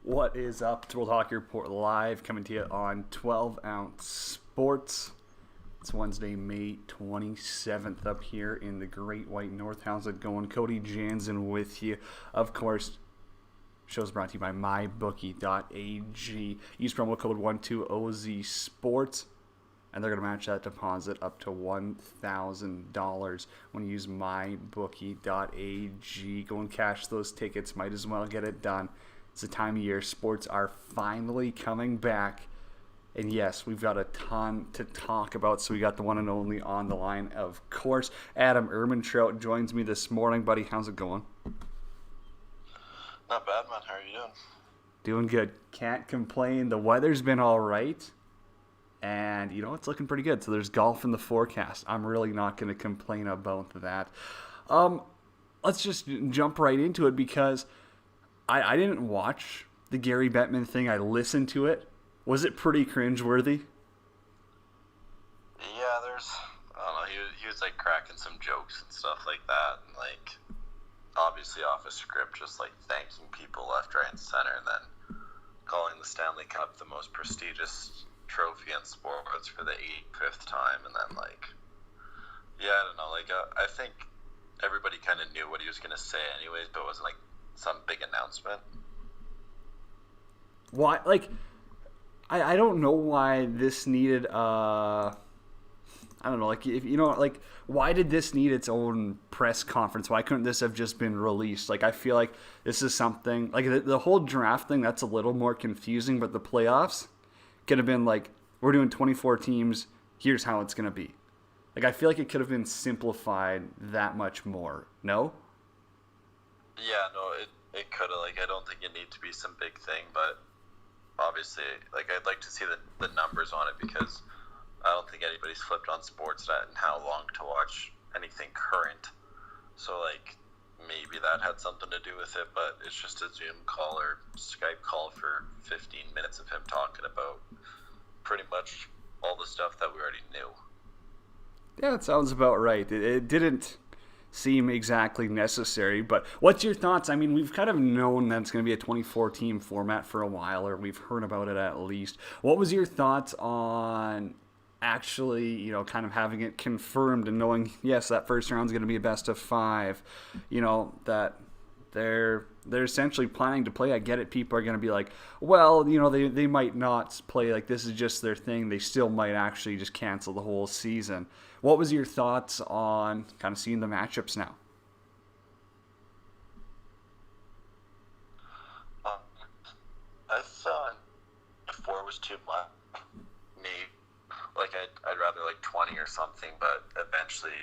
What is up? It's World Hockey Report live coming to you on 12 Ounce Sports. It's Wednesday, May 27th up here in the Great White North. How's it going? Cody Jansen with you. Of course, show's brought to you by mybookie.ag. Use promo code 12OZSports, and they're going to match that deposit up to $1,000 when you use mybookie.ag. Go and cash those tickets. Might as well get it done. It's the time of year. Sports are finally coming back. And yes, we've got a ton to talk about. So we got the one and only on the line, of course. Adam Ermintrout joins me this morning. Buddy, how's it going? Not bad, man. How are you doing? Doing good. Can't complain. The weather's been all right. And, it's looking pretty good. So there's golf in the forecast. I'm really not going to complain about that. Let's just jump right into it because I didn't watch the Gary Bettman thing. I listened to it. Was it pretty cringeworthy? Yeah, I don't know, he was like cracking some jokes and stuff like that, and like obviously off a script, just like thanking people left, right, and center, and then calling the Stanley Cup the most prestigious trophy in sports for the 85th time, and then like, yeah, I don't know, like I think everybody kind of knew what he was gonna say anyways, but it wasn't like some big announcement. Why? Like, I don't know why this needed. I don't know. Like, why did this need its own press conference? Why couldn't this have just been released? Like, I feel like this is something like the whole draft thing. That's a little more confusing, but the playoffs could have been like, we're doing 24 teams. Here's how it's gonna be. Like, I feel like it could have been simplified that much more. No. Yeah, no, it could have. Like, I don't think it needs to be some big thing, but obviously, like, I'd like to see the numbers on it because I don't think anybody's flipped on Sportsnet and how long to watch anything current. So, like, maybe that had something to do with it, but it's just a Zoom call or Skype call for 15 minutes of him talking about pretty much all the stuff that we already knew. Yeah, that sounds about right. It didn't seem exactly necessary, but what's your thoughts? I mean, we've kind of known that it's going to be a 24-team format for a while, or we've heard about it at least. What was your thoughts on actually, kind of having it confirmed and knowing, yes, that first round is going to be a best of 5, that they're essentially planning to play. I get it. People are going to be like, well, they might not play, like this is just their thing. They still might actually just cancel the whole season. What was your thoughts on kind of seeing the matchups now? I thought 4 was too much. Me, like I'd rather like 20 or something, but eventually,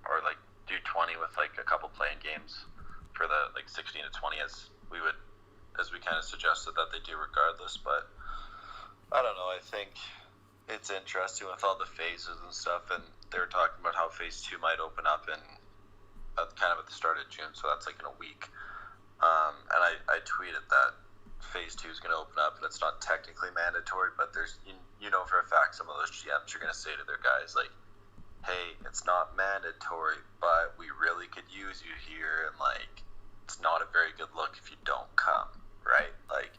or like do 20 with like a couple playing games for the like 16 to 20 as we kind of suggested that they do regardless. But I don't know. I think it's interesting with all the phases and stuff, and they were talking about how phase 2 might open up kind of at the start of June, so that's like in a week. And I tweeted that phase 2 is going to open up, and it's not technically mandatory, but there's for a fact some of those GMs are going to say to their guys like, hey, it's not mandatory, but we really could use you here, and like it's not a very good look if you don't come, right? Like,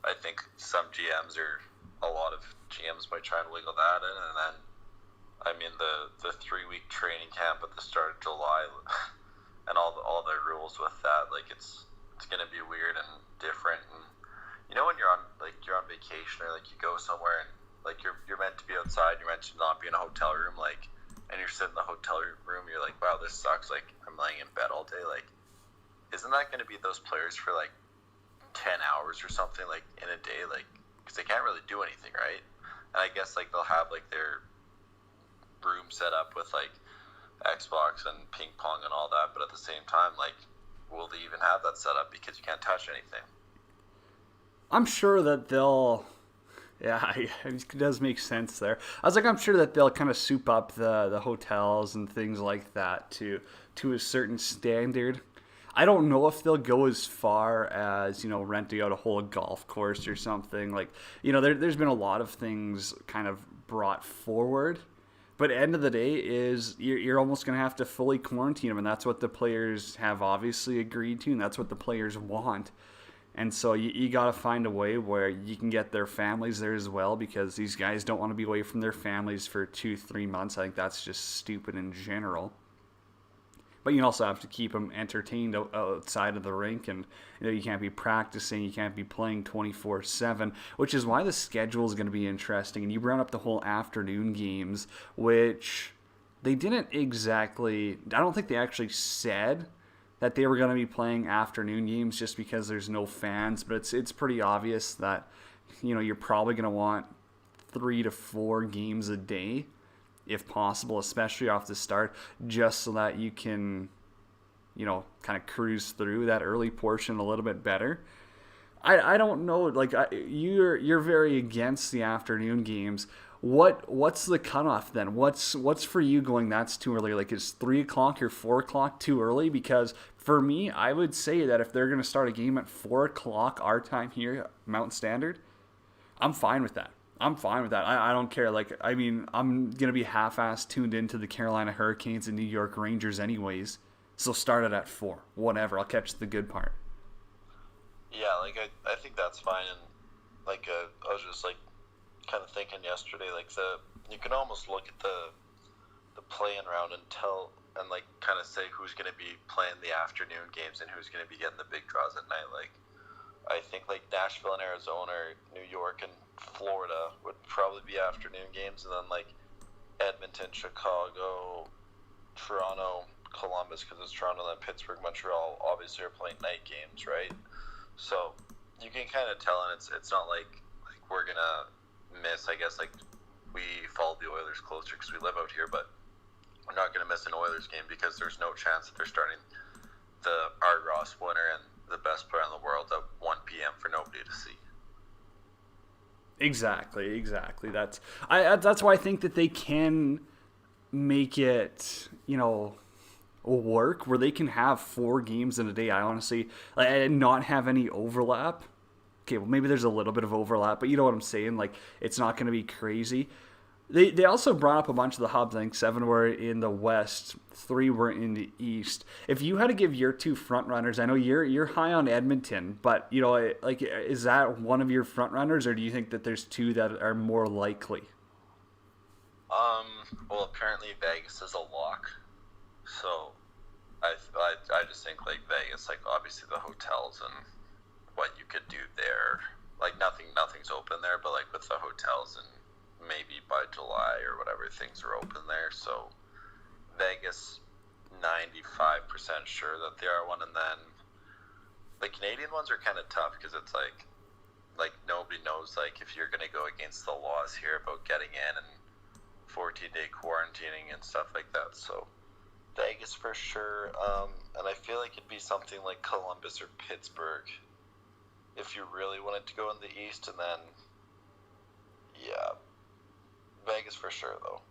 I think some GMs or a lot of GMs might try and wiggle that in, and then I mean the 3-week training camp at the start of July and all the rules with that, like it's gonna be weird and different. And when you're on vacation or like you go somewhere and like you're meant to be outside, you're meant to not be in a hotel room, like, and you're sitting in the hotel room, you're like, wow, this sucks, like I'm laying in bed all day. Like, isn't that gonna be those players for like 10 hours or something, like in a day, like, because they can't really do anything, right? And I guess like they'll have like their room set up with like Xbox and ping pong and all that, but at the same time, like, will they even have that set up because you can't touch anything? I'm sure that they'll. Yeah, it does make sense there. I was like, I'm sure that they'll kind of soup up the hotels and things like that to a certain standard. I don't know if they'll go as far as, renting out a whole golf course or something. Like, there's been a lot of things kind of brought forward. But at the end of the day is you're almost going to have to fully quarantine them. And that's what the players have obviously agreed to. And that's what the players want. And so you got to find a way where you can get their families there as well, because these guys don't want to be away from their families for 2-3 months. I think that's just stupid in general. But you also have to keep them entertained outside of the rink, and you can't be practicing, you can't be playing 24/7, which is why the schedule is going to be interesting. And you brought up the whole afternoon games, which they didn't exactly. I don't think they actually said that they were going to be playing afternoon games just because there's no fans, but it's pretty obvious that you're probably going to want 3 to 4 games a day if possible, especially off the start, just so that you can, kind of cruise through that early portion a little bit better. I don't know, like you're very against the afternoon games. What's the cutoff then? What's for you going that's too early? Like, is 3 o'clock or 4 o'clock too early? Because for me, I would say that if they're going to start a game at 4 o'clock our time here, Mountain Standard, I'm fine with that. I don't care. Like, I mean, I'm going to be half-assed tuned into the Carolina Hurricanes and New York Rangers anyways. So start it at 4. Whatever. I'll catch the good part. Yeah, like I think that's fine. And like I was just like kind of thinking yesterday, like you can almost look at the play-in round and tell and like kind of say who's going to be playing the afternoon games and who's going to be getting the big draws at night. Like, I think like Nashville and Arizona, or New York and Florida would probably be afternoon games, and then like Edmonton, Chicago, Toronto, Columbus, because it's Toronto, then Pittsburgh, Montreal, obviously are playing night games, right? So you can kind of tell, and it's not like we're gonna miss. I guess like we follow the Oilers closer because we live out here, but we're not gonna miss an Oilers game because there's no chance that they're starting the Art Ross winner and the best player in the world at 1 p.m. for nobody to see. Exactly. That's why I think that they can make it, work where they can have 4 games in a day. I honestly, and not have any overlap. Okay, well, maybe there's a little bit of overlap, but you know what I'm saying? Like, it's not going to be crazy. They also brought up a bunch of the hubs. I think 7 were in the West, 3 were in the East. If you had to give your 2 front runners, I know you're high on Edmonton, but like, is that one of your front runners, or do you think that there's 2 that are more likely? Well, apparently Vegas is a lock, so I just think like Vegas, like obviously the hotels and what you could do there, like nothing's open there, but like with the hotels and maybe by July or whatever things are open there. So Vegas, 95% sure that they are one, and then the Canadian ones are kind of tough because it's like nobody knows like if you're gonna go against the laws here about getting in and 14-day quarantining and stuff like that. So Vegas for sure, and I feel like it'd be something like Columbus or Pittsburgh if you really wanted to go in the East, and then yeah, Vegas for sure though.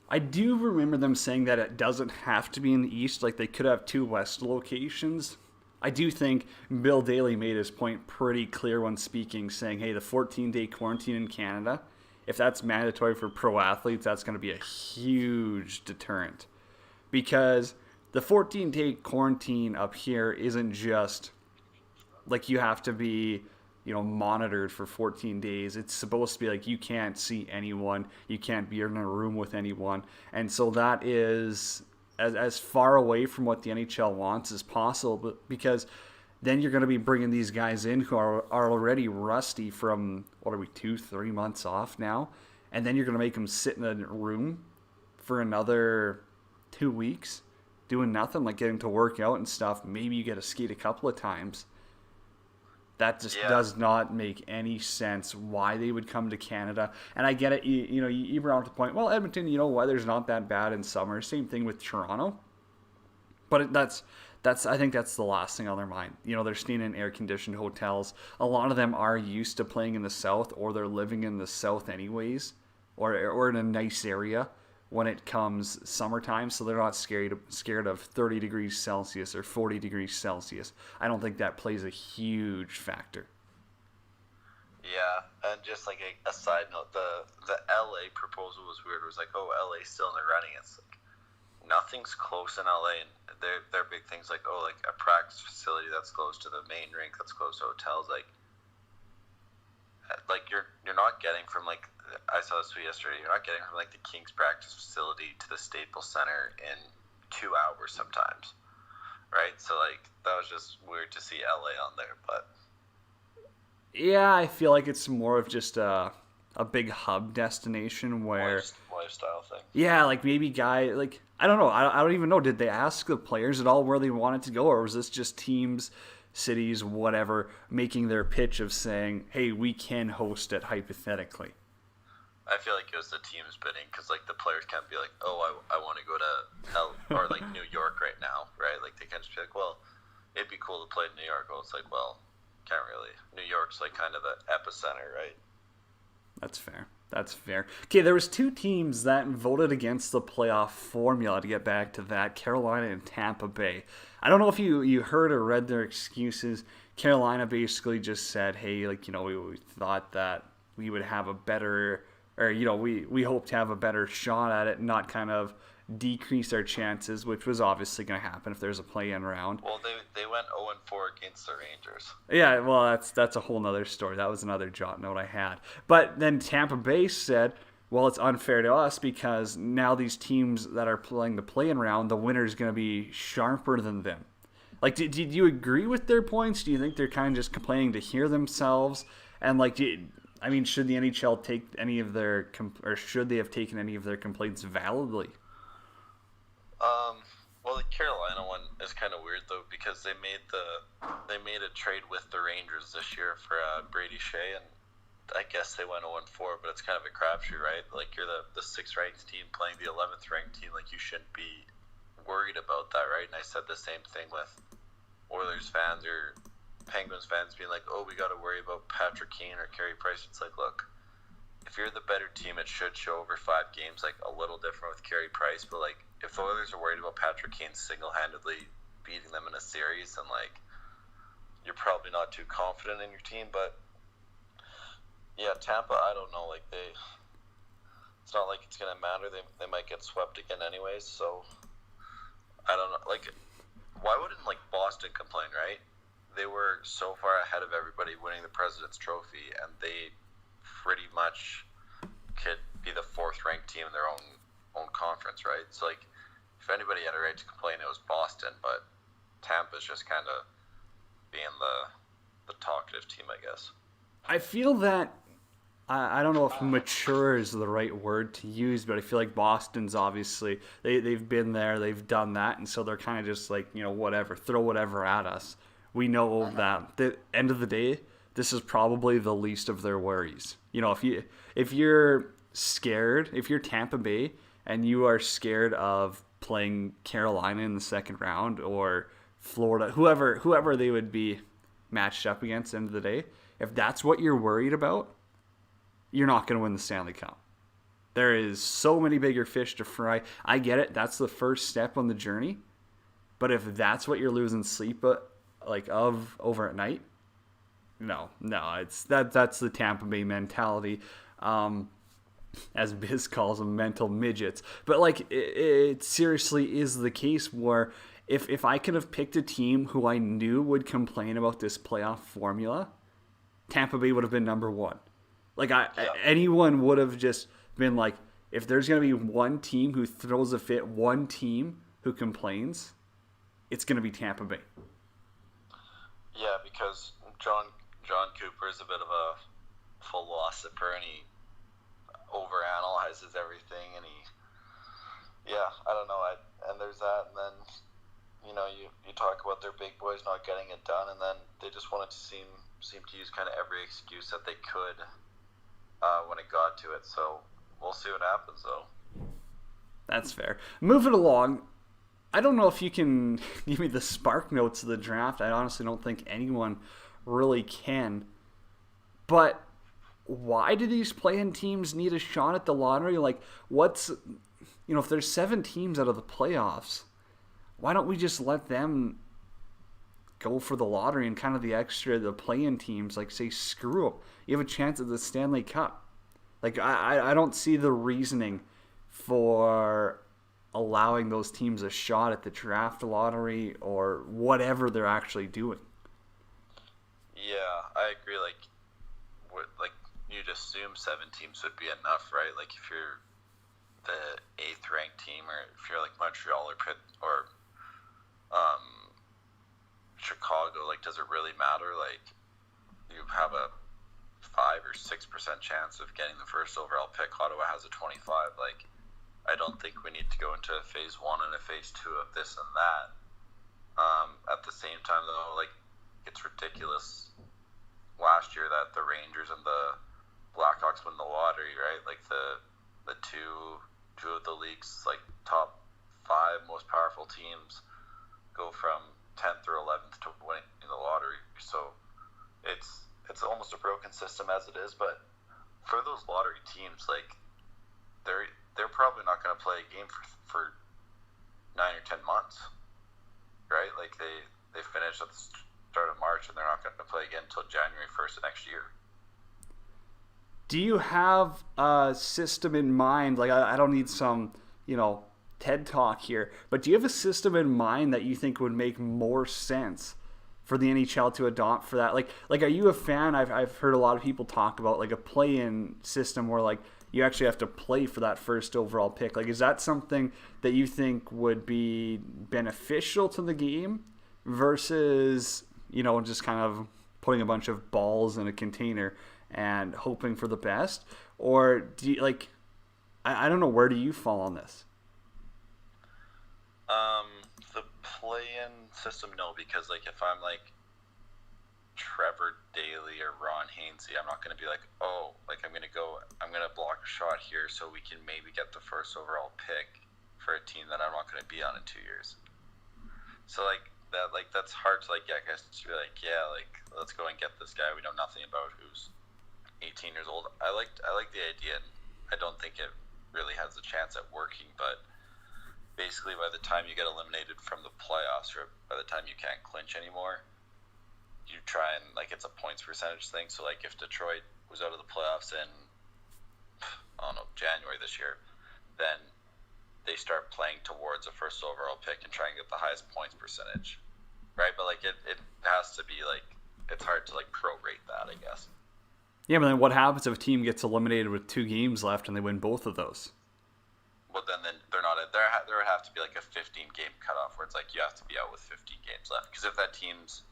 I do remember them saying that it doesn't have to be in the East. Like, they could have 2 West locations. I do think Bill Daly made his point pretty clear when speaking, saying, hey, the 14-day quarantine in Canada, if that's mandatory for pro athletes, that's going to be a huge deterrent. Because the 14-day quarantine up here isn't just like you have to be, monitored for 14 days. It's supposed to be like you can't see anyone, you can't be in a room with anyone. And so that is as far away from what the NHL wants as possible, because then you're going to be bringing these guys in who are already rusty from, 2-3 months off now, and then you're going to make them sit in a room for another 2 weeks doing nothing, like getting to work out and stuff. Maybe you get to skate a couple of times. That just does not make any sense why they would come to Canada. And I get it, you brought up the point, well, Edmonton, weather's not that bad in summer. Same thing with Toronto. But that's I think that's the last thing on their mind. They're staying in air-conditioned hotels. A lot of them are used to playing in the South, or they're living in the South anyways, or in a nice area when it comes summertime, so they're not scared of 30 degrees Celsius or 40 degrees Celsius. I don't think that plays a huge factor. Yeah, and just like a side note, the LA proposal was weird. It was like, oh, LA's still in the running. It's like, nothing's close in LA, and they're big things like like a practice facility that's close to the main rink, that's close to hotels, like you're not getting from like I saw this tweet yesterday. You're not getting from like the Kings practice facility to the Staples Center in 2 hours sometimes, right? So like that was just weird to see LA on there, but Yeah, I feel like it's more of just a big hub destination where lifestyle thing. yeah, like maybe like I don't know, I don't even know. Did they ask the players at all where they wanted to go, or was this just teams, cities, whatever, making their pitch of saying, "Hey, we can host it hypothetically." I feel like it was the team's bidding because like the players can't be like, I want to go to or like New York right now, right? Like they can't just be like, well, it'd be cool to play in New York. Well, it's like, well, can't really. New York's like kind of the epicenter, right? That's fair. That's fair. Okay, there was two teams that voted against the playoff formula, to get back to that, Carolina and Tampa Bay. I don't know if you heard or read their excuses. Carolina basically just said, hey, like, we thought that we would have a better, or, we hope to have a better shot at it, not kind of decrease our chances, which was obviously going to happen if there's a play-in round. Well, they went 0-4 against the Rangers. Yeah, well, that's a whole nother story. That was another jot note I had. But then Tampa Bay said, well, it's unfair to us because now these teams that are playing the play-in round, the winner's going to be sharper than them. Like, did you agree with their points? Do you think they're kind of just complaining to hear themselves? And like, should the NHL take any of their or should they have taken any of their complaints validly? Well, the Carolina one is kind of weird though because they made a trade with the Rangers this year for Brady Shea, and I guess they went 0-4, but it's kind of a crapshoot, right? Like you're the 6th ranked team playing the 11th ranked team, like you shouldn't be worried about that, right? And I said the same thing with Oilers fans or Penguins fans being like, oh, we got to worry about Patrick Kane or Carey Price. It's like, look, if you're the better team, it should show over 5 games, like a little different with Carey Price, but like if the Oilers are worried about Patrick Kane single-handedly beating them in a series, then like you're probably not too confident in your team. But yeah, Tampa, I don't know, like it's not like it's gonna matter. They might get swept again anyways, so I don't know. Like, why wouldn't like Boston complain, right? They were so far ahead of everybody winning the President's Trophy, and they pretty much could be the 4th ranked team in their own conference, right? So like if anybody had a right to complain, it was Boston, but Tampa's just kind of being the talkative team, I guess. I feel that I don't know if mature is the right word to use, but I feel like Boston's obviously they've been there, they've done that, and so they're kind of just like, whatever, throw whatever at us. We know that at the end of the day, this is probably the least of their worries. If you're scared, if you're Tampa Bay and you are scared of playing Carolina in the second round or Florida, whoever they would be matched up against at the end of the day, if that's what you're worried about, you're not going to win the Stanley Cup. There is so many bigger fish to fry. I get it. That's the first step on the journey. But if that's what you're losing sleep of over at night, no, that's the Tampa Bay mentality. As Biz calls them, mental midgets. But like, it seriously is the case where if I could have picked a team who I knew would complain about this playoff formula, Tampa Bay would have been number 1. Like anyone would have just been like, if there's going to be one team who throws a fit, one team who complains, it's going to be Tampa Bay. Yeah, because John Cooper is a bit of a philosopher, and he overanalyzes everything, and I don't know, and there's that, and then you talk about their big boys not getting it done, and then they just wanted to seem to use kind of every excuse that they could when it got to it. So we'll see what happens, though. That's fair. Moving along, I don't know if you can give me the spark notes of the draft. I honestly don't think anyone really can, but why do these play-in teams need a shot at the lottery? Like, if there's 7 teams out of the playoffs, why don't we just let them go for the lottery and kind of the play-in teams, like, say, screw them. You have a chance at the Stanley Cup. Like, I don't see the reasoning for allowing those teams a shot at the draft lottery or whatever they're actually doing. Yeah, I agree. Like you'd assume 7 teams would be enough, right? Like if you're the 8th ranked team, or if you're like Montreal or Chicago, like does it really matter? Like you have a 5 or 6% chance of getting the first overall pick. Ottawa has a 25. Like I don't think we need to go into a phase 1 and a phase 2 of this and that. At the same time, though, like it's ridiculous last year that the Rangers and the Blackhawks win the lottery, right? Like the two of the league's like top 5 most powerful teams go from 10th or 11th to winning the lottery. So it's almost a broken system as it is. But for those lottery teams, like they're probably not going to play a game for 9 or 10 months, right? Like they finish at the start of March and they're not going to play again until January 1st of next year. Do you have a system in mind? Like, I don't need some, TED talk here, but do you have a system in mind that you think would make more sense for the NHL to adopt for that? Like, are you a fan? I've heard a lot of people talk about like a play-in system where like you actually have to play for that first overall pick. Like, is that something that you think would be beneficial to the game versus, just kind of putting a bunch of balls in a container and hoping for the best? Or do you I don't know, where do you fall on this? The play-in system, no, because like if I'm like Trevor Daley or Ron Hainsey, I'm not going to be like, oh, like I'm going to block a shot here so we can maybe get the first overall pick for a team that I'm not going to be on in 2 years. So that's hard to get guys to be like, yeah, like let's go and get this guy we know nothing about who's 18 years old. I like the idea, and I don't think it really has a chance at working, but basically by the time you get eliminated from the playoffs, or by the time you can't clinch anymore, you try and it's a points percentage thing. So if Detroit was out of the playoffs in January this year, then they start playing towards a first overall pick and try and get the highest points percentage, right? But it has to be it's hard to prorate that, I guess. Yeah, but then what happens if a team gets eliminated with 2 games left and they win both of those? Well, then they're not. There would have to be a 15-game cutoff where it's you have to be out with 15 games left. Because if that team's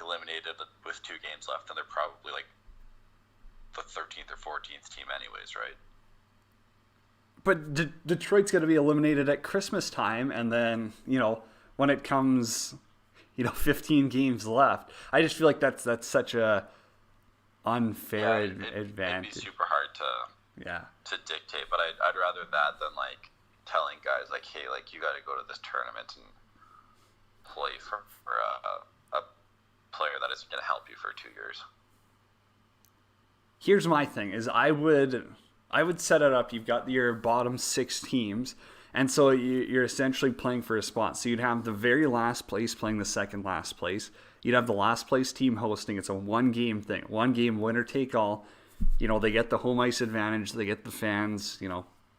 eliminated with 2 games left, then they're probably the 13th or 14th team anyways, right? But Detroit's going to be eliminated at Christmas time, and then when it comes 15 games left, I just feel like that's such a unfair advantage. It'd be super hard to dictate, but I'd rather that than telling guys hey, you got to go to this tournament and play for a player that isn't going to help you for 2 years. Here's my thing: is I would set it up. You've got your bottom 6 teams, and so you're essentially playing for a spot. So you'd have the very last place playing the second last place. You'd have the last place team hosting. It's a 1-game thing, 1-game winner take all. They get the home ice advantage. They get the fans,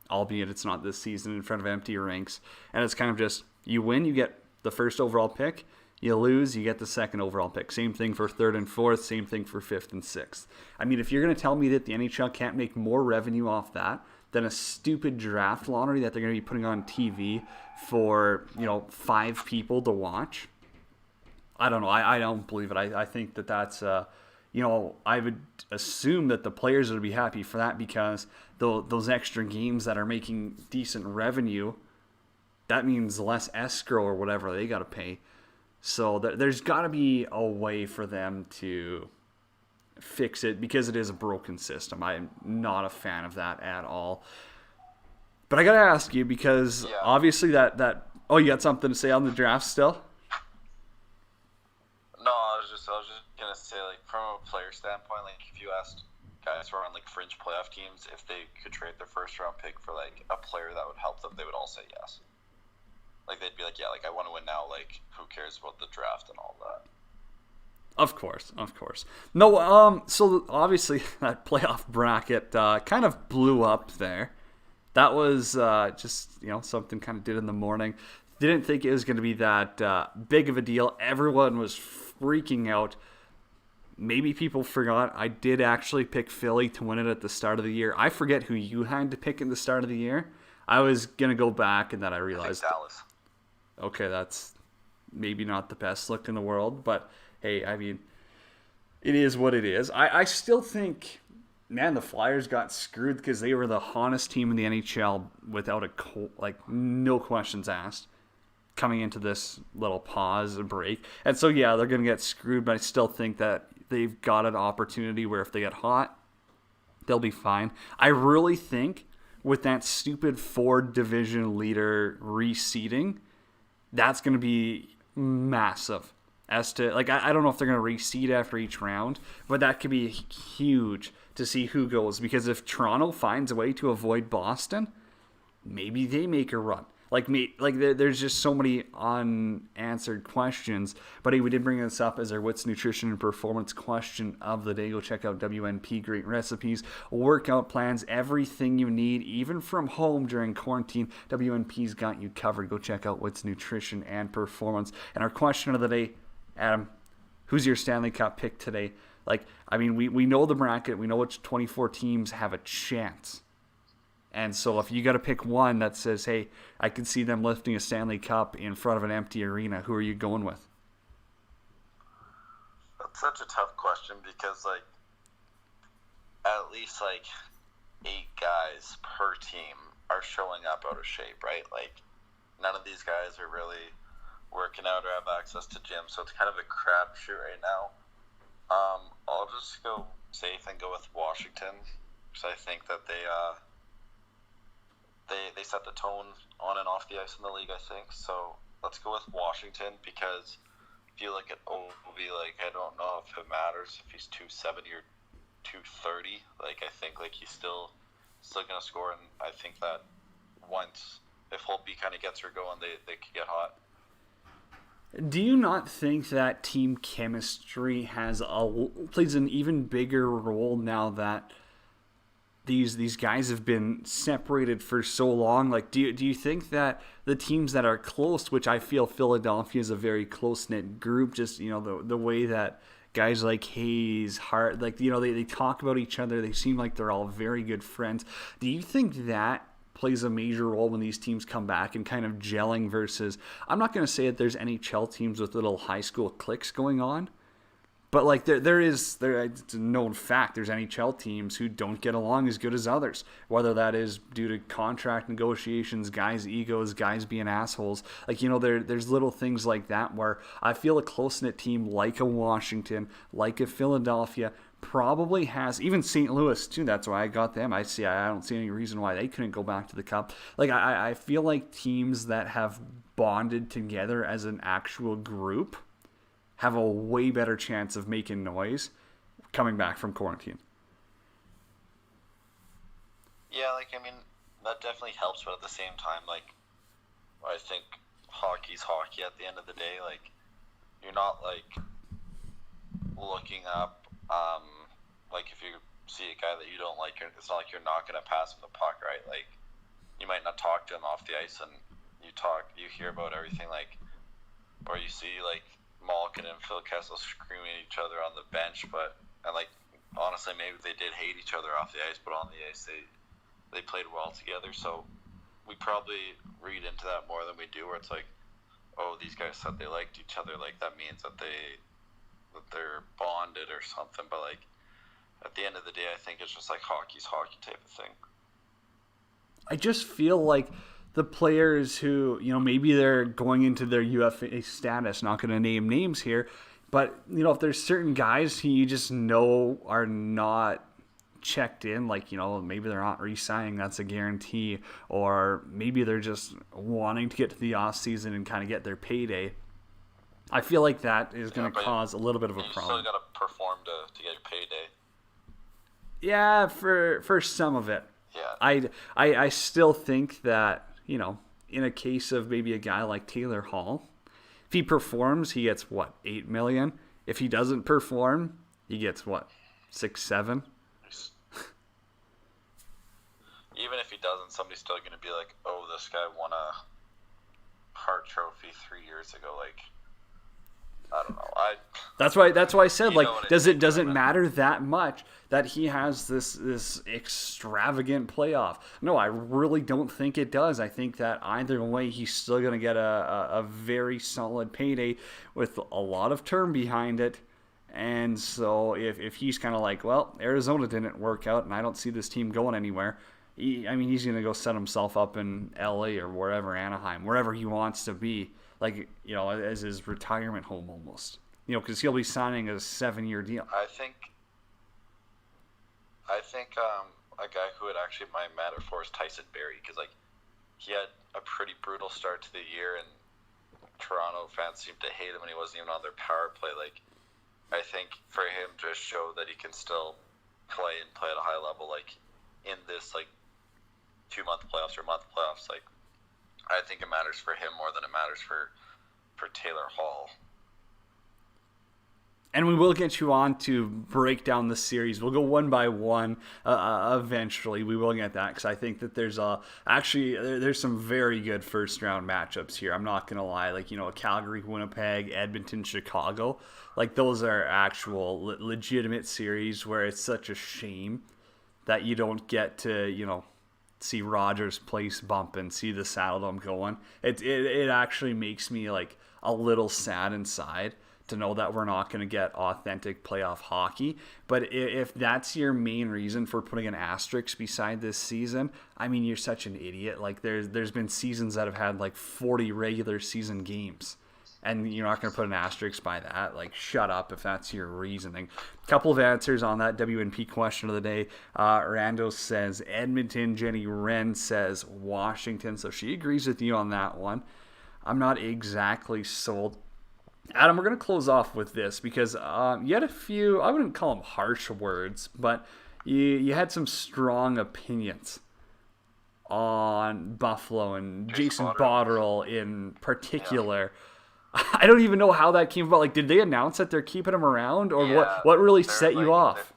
albeit it's not this season, in front of empty rinks. And it's kind of just, you win, you get the first overall pick. You lose, you get the second overall pick. Same thing for 3rd and 4th. Same thing for 5th and 6th. I mean, if you're going to tell me that the NHL can't make more revenue off that than a stupid draft lottery that they're going to be putting on TV for, 5 people to watch, I don't know. I don't believe it. I think that's... I would assume that the players would be happy for that, because those extra games that are making decent revenue, that means less escrow or whatever they got to pay. So there's got to be a way for them to fix it, because it is a broken system. I'm not a fan of that at all. But I got to ask you, because obviously that oh, you got something to say on the draft still? No, I was just gonna say, from a player standpoint, if you asked guys who are on fringe playoff teams if they could trade their first round pick for a player that would help them, they would all say yes. They'd be yeah, I want to win now. Who cares about the draft and all that? Of course. No, so obviously that playoff bracket kind of blew up there. that was just something kind of did in the morning. Didn't think it was going to be that big of a deal. Everyone was freaking out. Maybe people forgot I did actually pick Philly to win it at the start of the year. I forget who you had to pick at the start of the year. I was going to go back, and then I realized. I think Dallas. Okay, that's maybe not the best look in the world, but hey, I mean, it is what it is. I still think, man, the Flyers got screwed because they were the hottest team in the NHL without no questions asked coming into this little pause and break. And so, yeah, they're going to get screwed, but I still think that they've got an opportunity where if they get hot, they'll be fine. I really think with that stupid Ford division leader reseeding, that's going to be massive. As to, I don't know if they're going to reseed after each round, but that could be huge to see who goes. Because if Toronto finds a way to avoid Boston, maybe they make a run. There's just so many unanswered questions. But hey, we did bring this up as our What's Nutrition and Performance question of the day. Go check out WNP. Great recipes, workout plans, everything you need, even from home during quarantine. WNP's got you covered. Go check out What's Nutrition and Performance. And our question of the day, Adam, who's your Stanley Cup pick today? We know the bracket. We know which 24 teams have a chance. And so if you got to pick one that says, hey, I can see them lifting a Stanley Cup in front of an empty arena, who are you going with? That's such a tough question because, at least, 8 guys per team are showing up out of shape, right? None of these guys are really working out or have access to gym, so it's kind of a crapshoot right now. I'll just go safe and go with Washington because I think that they set the tone on and off the ice in the league, I think. So let's go with Washington because if you look at Ovi, I don't know if it matters if he's 270 or 230. I think he's still going to score, and I think that if Holtby kind of gets her going, they could get hot. Do you not think that team chemistry plays an even bigger role now that these guys have been separated for so long? Do you think that the teams that are close, which I feel Philadelphia is a very close-knit group, just the way that guys like Hayes, Hart, they talk about each other, they seem like they're all very good friends. Do you think that plays a major role when these teams come back and kind of gelling versus, I'm not going to say that there's NHL teams with little high school cliques going on, but it's a known fact, there's NHL teams who don't get along as good as others, whether that is due to contract negotiations, guys' egos, guys being assholes. There's little things like that where I feel a close-knit team like a Washington, like a Philadelphia, probably has, even St. Louis too. That's why I got them. I don't see any reason why they couldn't go back to the Cup. I feel like teams that have bonded together as an actual group have a way better chance of making noise coming back from quarantine. Yeah, that definitely helps, but at the same time, I think hockey's hockey at the end of the day. You're not, looking up, if you see a guy that you don't like, it's not like you're not going to pass him the puck, right? You might not talk to him off the ice, and you hear about everything, or you see, Malkin and Phil Kessel screaming at each other on the bench, honestly, maybe they did hate each other off the ice, but on the ice, they played well together, so we probably read into that more than we do, where it's these guys said they liked each other, that means that they're bonded or something, but at the end of the day, I think it's just hockey's hockey type of thing. I just feel like the players who, maybe they're going into their UFA status, not going to name names here, but, if there's certain guys who you just know are not checked in, maybe they're not re-signing, that's a guarantee, or maybe they're just wanting to get to the off-season and kind of get their payday, I feel like that is going to cause a little bit of a problem. You still got to perform to get your payday. Yeah, for some of it. Yeah. I still think that, in a case of maybe a guy like Taylor Hall, if he performs, he gets $8 million. If he doesn't perform, he gets $6, $7. even if he doesn't, somebody's still going to be like, oh, this guy won a Hart Trophy 3 years ago. Like, I don't know. That's why I said, like, does it man. matter that much that he has this extravagant playoff? No, I really don't think it does. I think that either way, he's still going to get a very solid payday with a lot of term behind it. And so if he's kind of like, well, Arizona didn't work out, and I don't see this team going anywhere. He's going to go set himself up in L.A. or wherever, Anaheim, wherever he wants to be, like, as his retirement home almost. Because he'll be signing a 7-year deal. I think a guy who would actually might matter for is Tyson Barrie, because like he had a pretty brutal start to the year, and Toronto fans seemed to hate him, and he wasn't even on their power play. Like, I think for him to show that he can still play and play at a high level, like in this like 2-month playoffs or month playoffs, like I think it matters for him more than it matters for Taylor Hall. And we will get you on to break down the series. We'll go one by one eventually. We will get that because I think that there's there's some very good first round matchups here. I'm not going to lie. Like, Calgary, Winnipeg, Edmonton, Chicago. Like, those are actual legitimate series where it's such a shame that you don't get to, see Rogers Place bump and see the Saddledome going. It actually makes me like a little sad inside to know that we're not going to get authentic playoff hockey. But if that's your main reason for putting an asterisk beside this season, I mean, you're such an idiot. Like, there's been seasons that have had like 40 regular season games, and you're not going to put an asterisk by that. Like, shut up if that's your reasoning. A couple of answers on that WNP question of the day. Rando says Edmonton. Jenny Wren says Washington. So she agrees with you on that one. I'm not exactly sold. Adam, we're going to close off with this because you had a few, I wouldn't call them harsh words, but you had some strong opinions on Buffalo and Jason Botterill in particular. Yeah. I don't even know how that came about. Like, did they announce that they're keeping him around, or what really set you off?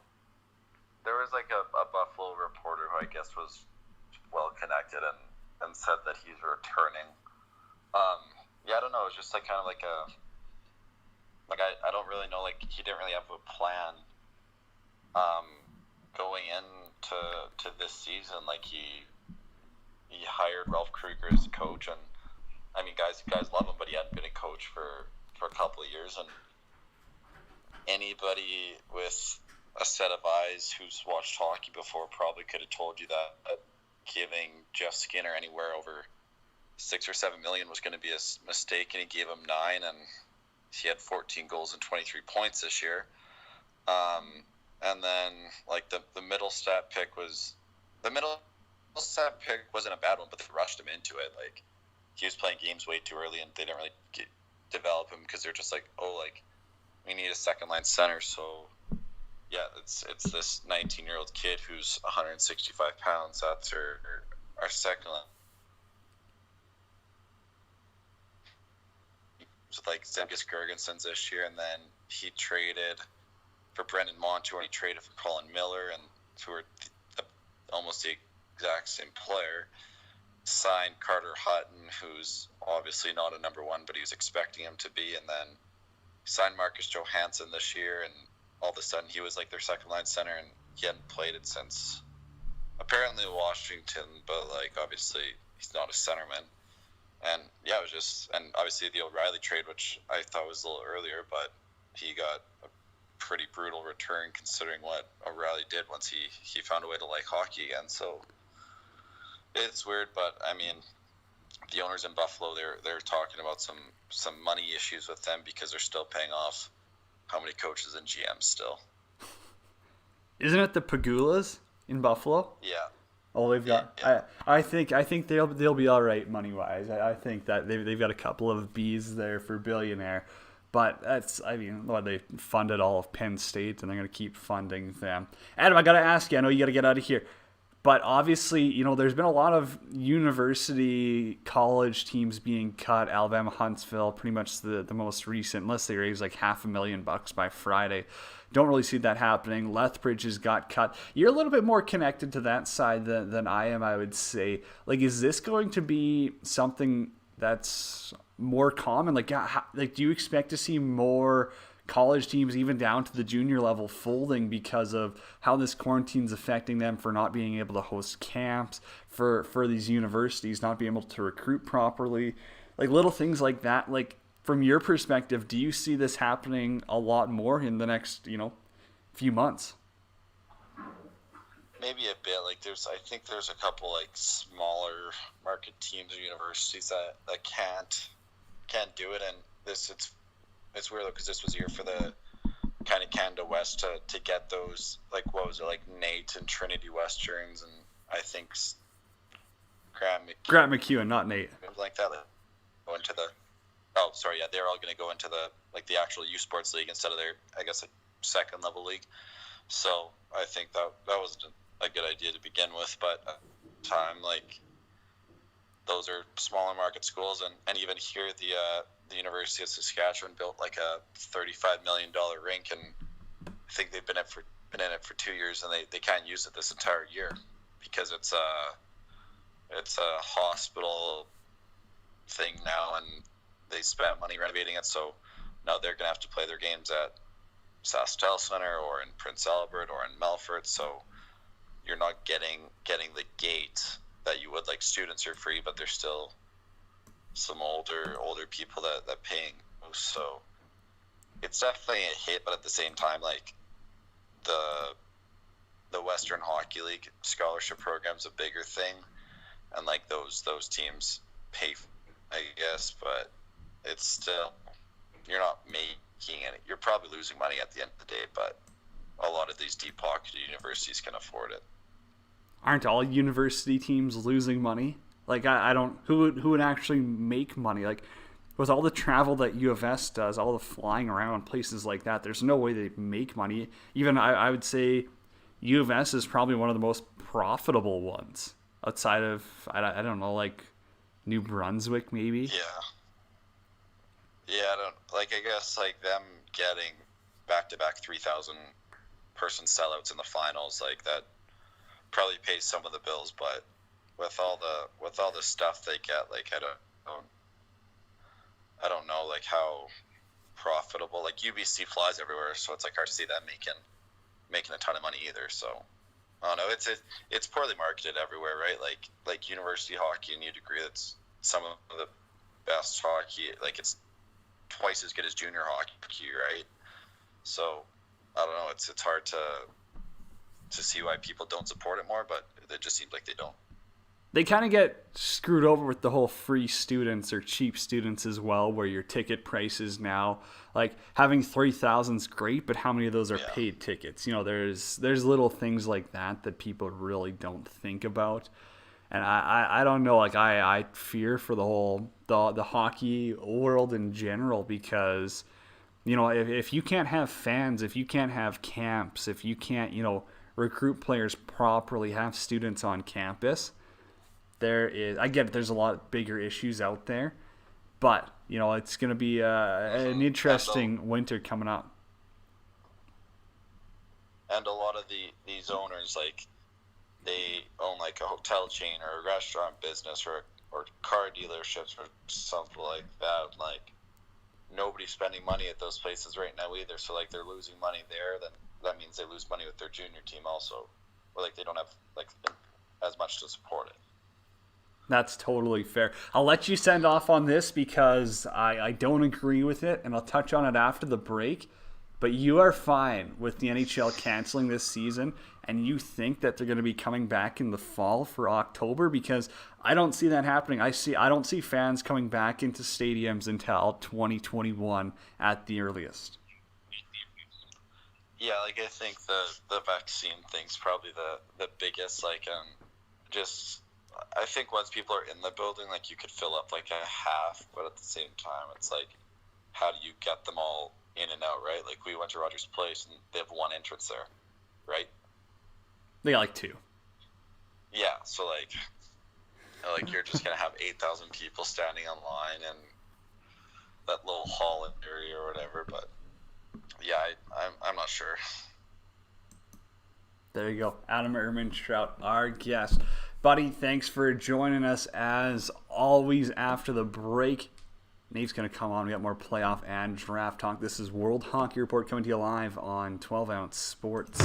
There was like a Buffalo reporter who I guess was well connected and said that he's returning. I don't know. It was just like kind of like a... Like, I don't really know, like, he didn't really have a plan going into this season. Like, he hired Ralph Krueger as a coach, and, I mean, guys love him, but he hadn't been a coach for a couple of years, and anybody with a set of eyes who's watched hockey before probably could have told you that giving Jeff Skinner anywhere over $6 or $7 million was going to be a mistake, and he gave him 9, and he had 14 goals and 23 points this year. And then, like, the middle stat pick wasn't a bad one, but they rushed him into it. Like, he was playing games way too early, and they didn't really develop him because they're just like, oh, like, we need a second-line center. So, yeah, it's this 19-year-old kid who's 165 pounds. That's our second line. With like Zemgus Girgensons this year, and then he traded for Brendan Montour, and he traded for Colin Miller, and who are almost the exact same player. Signed Carter Hutton, who's obviously not a number one, but he was expecting him to be, and then signed Marcus Johansson this year, and all of a sudden he was like their second line center, and he hadn't played it since apparently Washington, but like obviously he's not a centerman. And yeah, it was just, and obviously the O'Reilly trade, which I thought was a little earlier, but he got a pretty brutal return considering what O'Reilly did once he found a way to like hockey again. So it's weird, but I mean, the owners in Buffalo, they're talking about some money issues with them because they're still paying off how many coaches and GMs still. Isn't it the Pagulas in Buffalo? Yeah. Oh, they've got. Yeah. I think they'll be all right money wise. I think that they've got a couple of B's there for billionaire, but that's, I mean, they funded all of Penn State, and they're gonna keep funding them. Adam, I gotta ask you. I know you gotta get out of here. But obviously, there's been a lot of university college teams being cut. Alabama Huntsville, pretty much the most recent, unless they raise like $500,000 by Friday. Don't really see that happening. Lethbridge has got cut. You're a little bit more connected to that side than I am, I would say. Like, is this going to be something that's more common? Like, do you expect to see more college teams, even down to the junior level, folding because of how this quarantine's affecting them, for not being able to host camps, for these universities not being able to recruit properly, like little things like that? Like, from your perspective, do you see this happening a lot more in the next few months? Maybe a bit. Like I think there's a couple like smaller market teams or universities that can't do it, and it's weird because this was a year for the kind of Canada West to get those, like, what was it, like Nate and Trinity Westerns, and I think Grant McEwen, not Nate. Like that, like, go into the. Oh, sorry, yeah, they're all going to go into the actual U Sports League instead of their, I guess, like, second level league. So I think that was a good idea to begin with, but at the time, like, those are smaller market schools, and even here the University of Saskatchewan built like a $35 million rink, and I think they've been in it for 2 years, and they can't use it this entire year because it's a hospital thing now, and they spent money renovating it, so now they're gonna have to play their games at SaskTel Center or in Prince Albert or in Melfort, so you're not getting the gate that you would. Like, students are free, but there's still some older people that paying. So it's definitely a hit, but at the same time, like, the Western Hockey League scholarship program's a bigger thing, and like those teams pay, I guess, but it's still, you're not making any. You're probably losing money at the end of the day, but a lot of these deep-pocketed universities can afford it. Aren't all university teams losing money? Like, I don't. Who would actually make money? Like, with all the travel that U of S does, all the flying around places like that, there's no way they make money. Even I would say U of S is probably one of the most profitable ones outside of, I don't know, like New Brunswick maybe. Yeah, I don't, like, I guess, like, them getting back-to-back 3,000 person sellouts in the finals, like, that probably pays some of the bills, but with all the stuff they get, like, I don't know, like, how profitable. Like, UBC flies everywhere, so it's like hard to see them making a ton of money either. So I don't know, it's poorly marketed everywhere, right? Like university hockey, and you'd agree that's some of the best hockey. Like, it's twice as good as junior hockey, right? So I don't know, it's hard to see why people don't support it more, but it just seems like they don't. They kind of get screwed over with the whole free students or cheap students as well, where your ticket prices now, like, having 3,000 is great, but how many of those are paid tickets? There's little things like that people really don't think about. And I don't know, like, I fear for the whole the hockey world in general, because if you can't have fans, if you can't have camps, if you can't recruit players properly, have students on campus, I get it, there's a lot bigger issues out there, but it's going to be an interesting winter coming up. And a lot of these owners, like, they own like a hotel chain or a restaurant business or car dealerships or something like that. Like, nobody's spending money at those places right now either, so like, they're losing money there. Then that means they lose money with their junior team also, or like they don't have like as much to support it. That's totally fair. I'll let you send off on this because I don't agree with it, and I'll touch on it after the break. But you are fine with the NHL canceling this season, and you think that they're going to be coming back in the fall for October, because I don't see that happening. I don't see fans coming back into stadiums until 2021 at the earliest. Yeah, like, I think the vaccine thing's probably the biggest, like, just, I think once people are in the building, like, you could fill up like a half, but at the same time, it's like, how do you get them all in and out, right? Like, we went to Rogers Place and they have one entrance there, right? They got like two. Yeah, so like you're just gonna have 8,000 people standing in line and that little hall area or whatever. But yeah, I'm not sure. There you go. Adam Ermintrout, our guest. Buddy, thanks for joining us as always after the break. Nate's going to come on. We got more playoff and draft talk. This is World Hockey Report coming to you live on 12 Ounce Sports.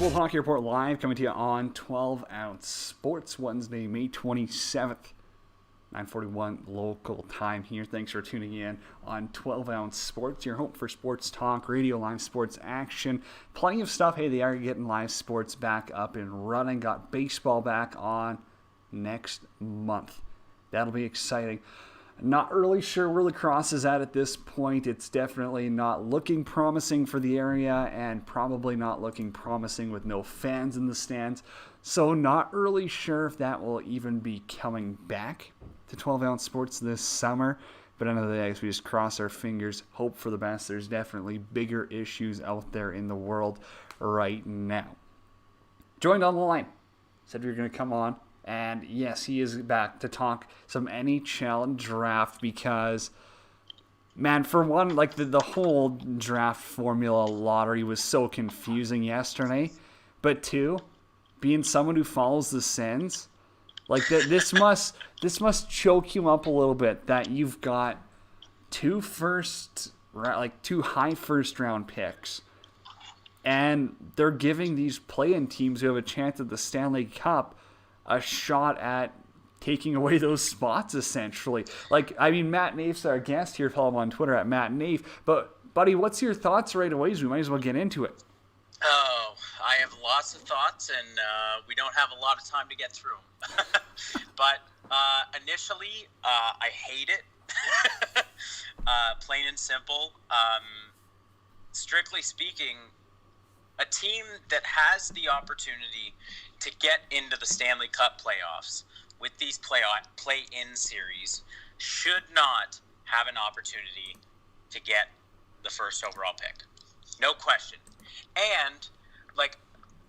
World Hockey Report live, coming to you on 12 Ounce Sports, Wednesday, May 27th, 9:41 local time here. Thanks for tuning in on 12 Ounce Sports, your home for sports talk, radio, live sports action. Plenty of stuff. Hey, they are getting live sports back up and running. Got baseball back on next month. That'll be exciting. Not really sure where lacrosse is at this point. It's definitely not looking promising for the area and probably not looking promising with no fans in the stands. So not really sure if that will even be coming back to 12 Ounce Sports this summer. But end of the day, we just cross our fingers, hope for the best. There's definitely bigger issues out there in the world right now. Joined on the line. Said we were going to come on. And yes, he is back to talk some NHL draft because, man, for one, like the whole draft formula lottery was so confusing yesterday. But two, being someone who follows the Sens, like this must choke you up a little bit that you've got two high first round picks, and they're giving these play-in teams who have a chance at the Stanley Cup a shot at taking away those spots, essentially. Like, I mean, Matt Nafe's our guest here. Follow him on Twitter at Matt Nafe. But, buddy, what's your thoughts right away? We might as well get into it. Oh, I have lots of thoughts, and we don't have a lot of time to get through them. But initially, I hate it. Plain and simple. Strictly speaking, a team that has the opportunity to get into the Stanley Cup playoffs with these play-in series should not have an opportunity to get the first overall pick. No question. And, like,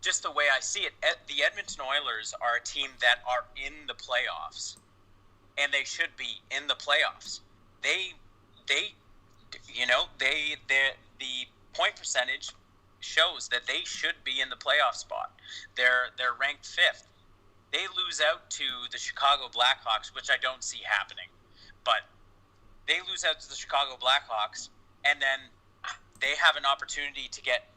just the way I see it, the Edmonton Oilers are a team that are in the playoffs, and they should be in the playoffs. The point percentage shows that they should be in the playoff spot. They're ranked 5th. They lose out to the Chicago Blackhawks, which I don't see happening. But they lose out to the Chicago Blackhawks, and then they have an opportunity to get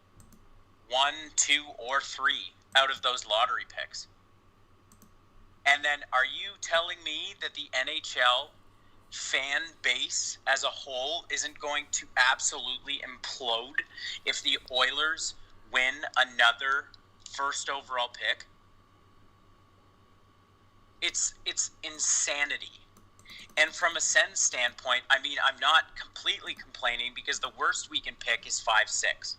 1, 2, or 3 out of those lottery picks. And then are you telling me that the NHL fan base as a whole isn't going to absolutely implode if the Oilers win another first overall pick? It's insanity. And from a Sens standpoint, I mean, I'm not completely complaining because the worst we can pick is 5-6.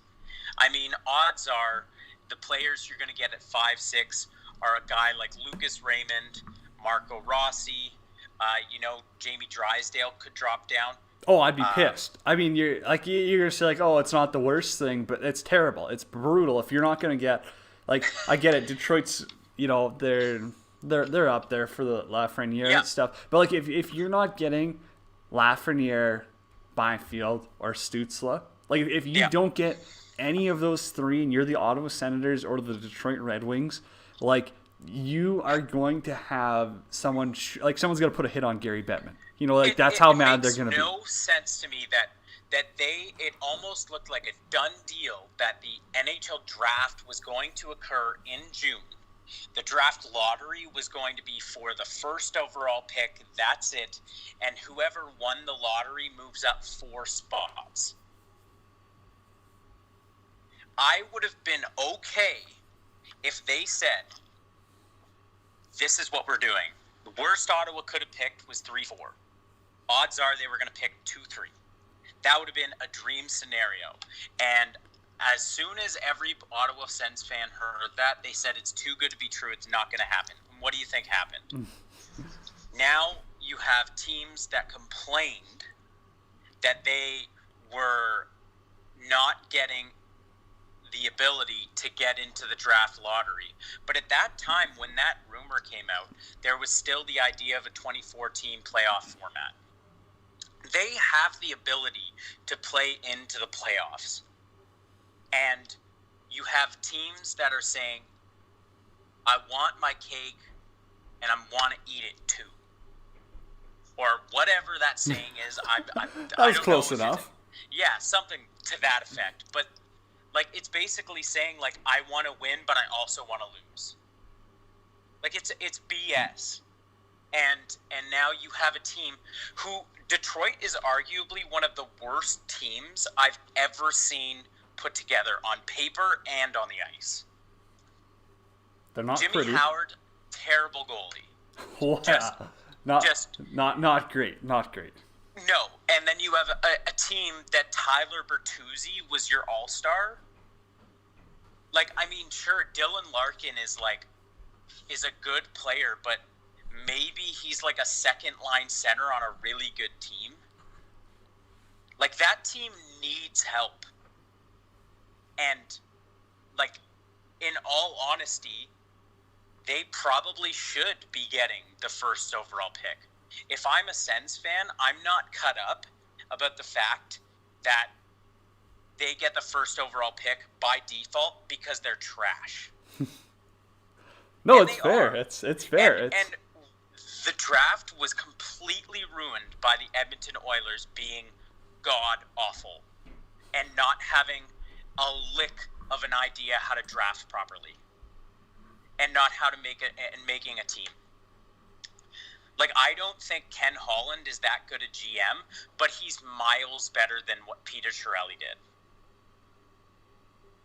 I mean, odds are the players you're going to get at 5-6 are a guy like Lucas Raymond, Marco Rossi. Jamie Drysdale could drop down. Oh, I'd be pissed. I mean, you're gonna say like, oh, it's not the worst thing, but it's terrible. It's brutal. If you're not gonna get, like, I get it. Detroit's, they're up there for the Lafreniere stuff. But like, if you're not getting Lafreniere, Byfield, or Stützle, like if you don't get any of those three, and you're the Ottawa Senators or the Detroit Red Wings, like, you are going to have someone's going to put a hit on Gary Bettman. That's how mad they're going to be. It makes no sense to me that it almost looked like a done deal that the NHL draft was going to occur in June. The draft lottery was going to be for the first overall pick. That's it. And whoever won the lottery moves up 4 spots. I would have been okay if they said, this is what we're doing. The worst Ottawa could have picked was 3-4. Odds are they were going to pick 2-3. That would have been a dream scenario. And as soon as every Ottawa Sens fan heard that, they said it's too good to be true. It's not going to happen. And what do you think happened? Now you have teams that complained that they were not getting the ability to get into the draft lottery. But at that time, when that rumor came out, there was still the idea of a 2014 playoff format. They have the ability to play into the playoffs. And you have teams that are saying, I want my cake and I want to eat it too. Or whatever that saying is. That was close enough. Yeah, something to that effect. But Like, it's basically saying, like, I want to win, but I also want to lose. Like, it's BS. And now you have a team who, Detroit is arguably one of the worst teams I've ever seen put together on paper and on the ice. They're not Jimmy pretty. Howard, terrible goalie. Wow. Not great. Not great. No, and then you have a team that Tyler Bertuzzi was your all-star. Like, I mean, sure, Dylan Larkin is a good player, but maybe he's like a second-line center on a really good team. Like, that team needs help. And, like, in all honesty, they probably should be getting the first overall pick. If I'm a Sens fan, I'm not cut up about the fact that they get the first overall pick by default because they're trash. No, And it's they fair. are. It's fair. And the draft was completely ruined by the Edmonton Oilers being god awful and not having a lick of an idea how to draft properly and not how to make it and making a team. Like, I don't think Ken Holland is that good a GM, but he's miles better than what Peter Chiarelli did.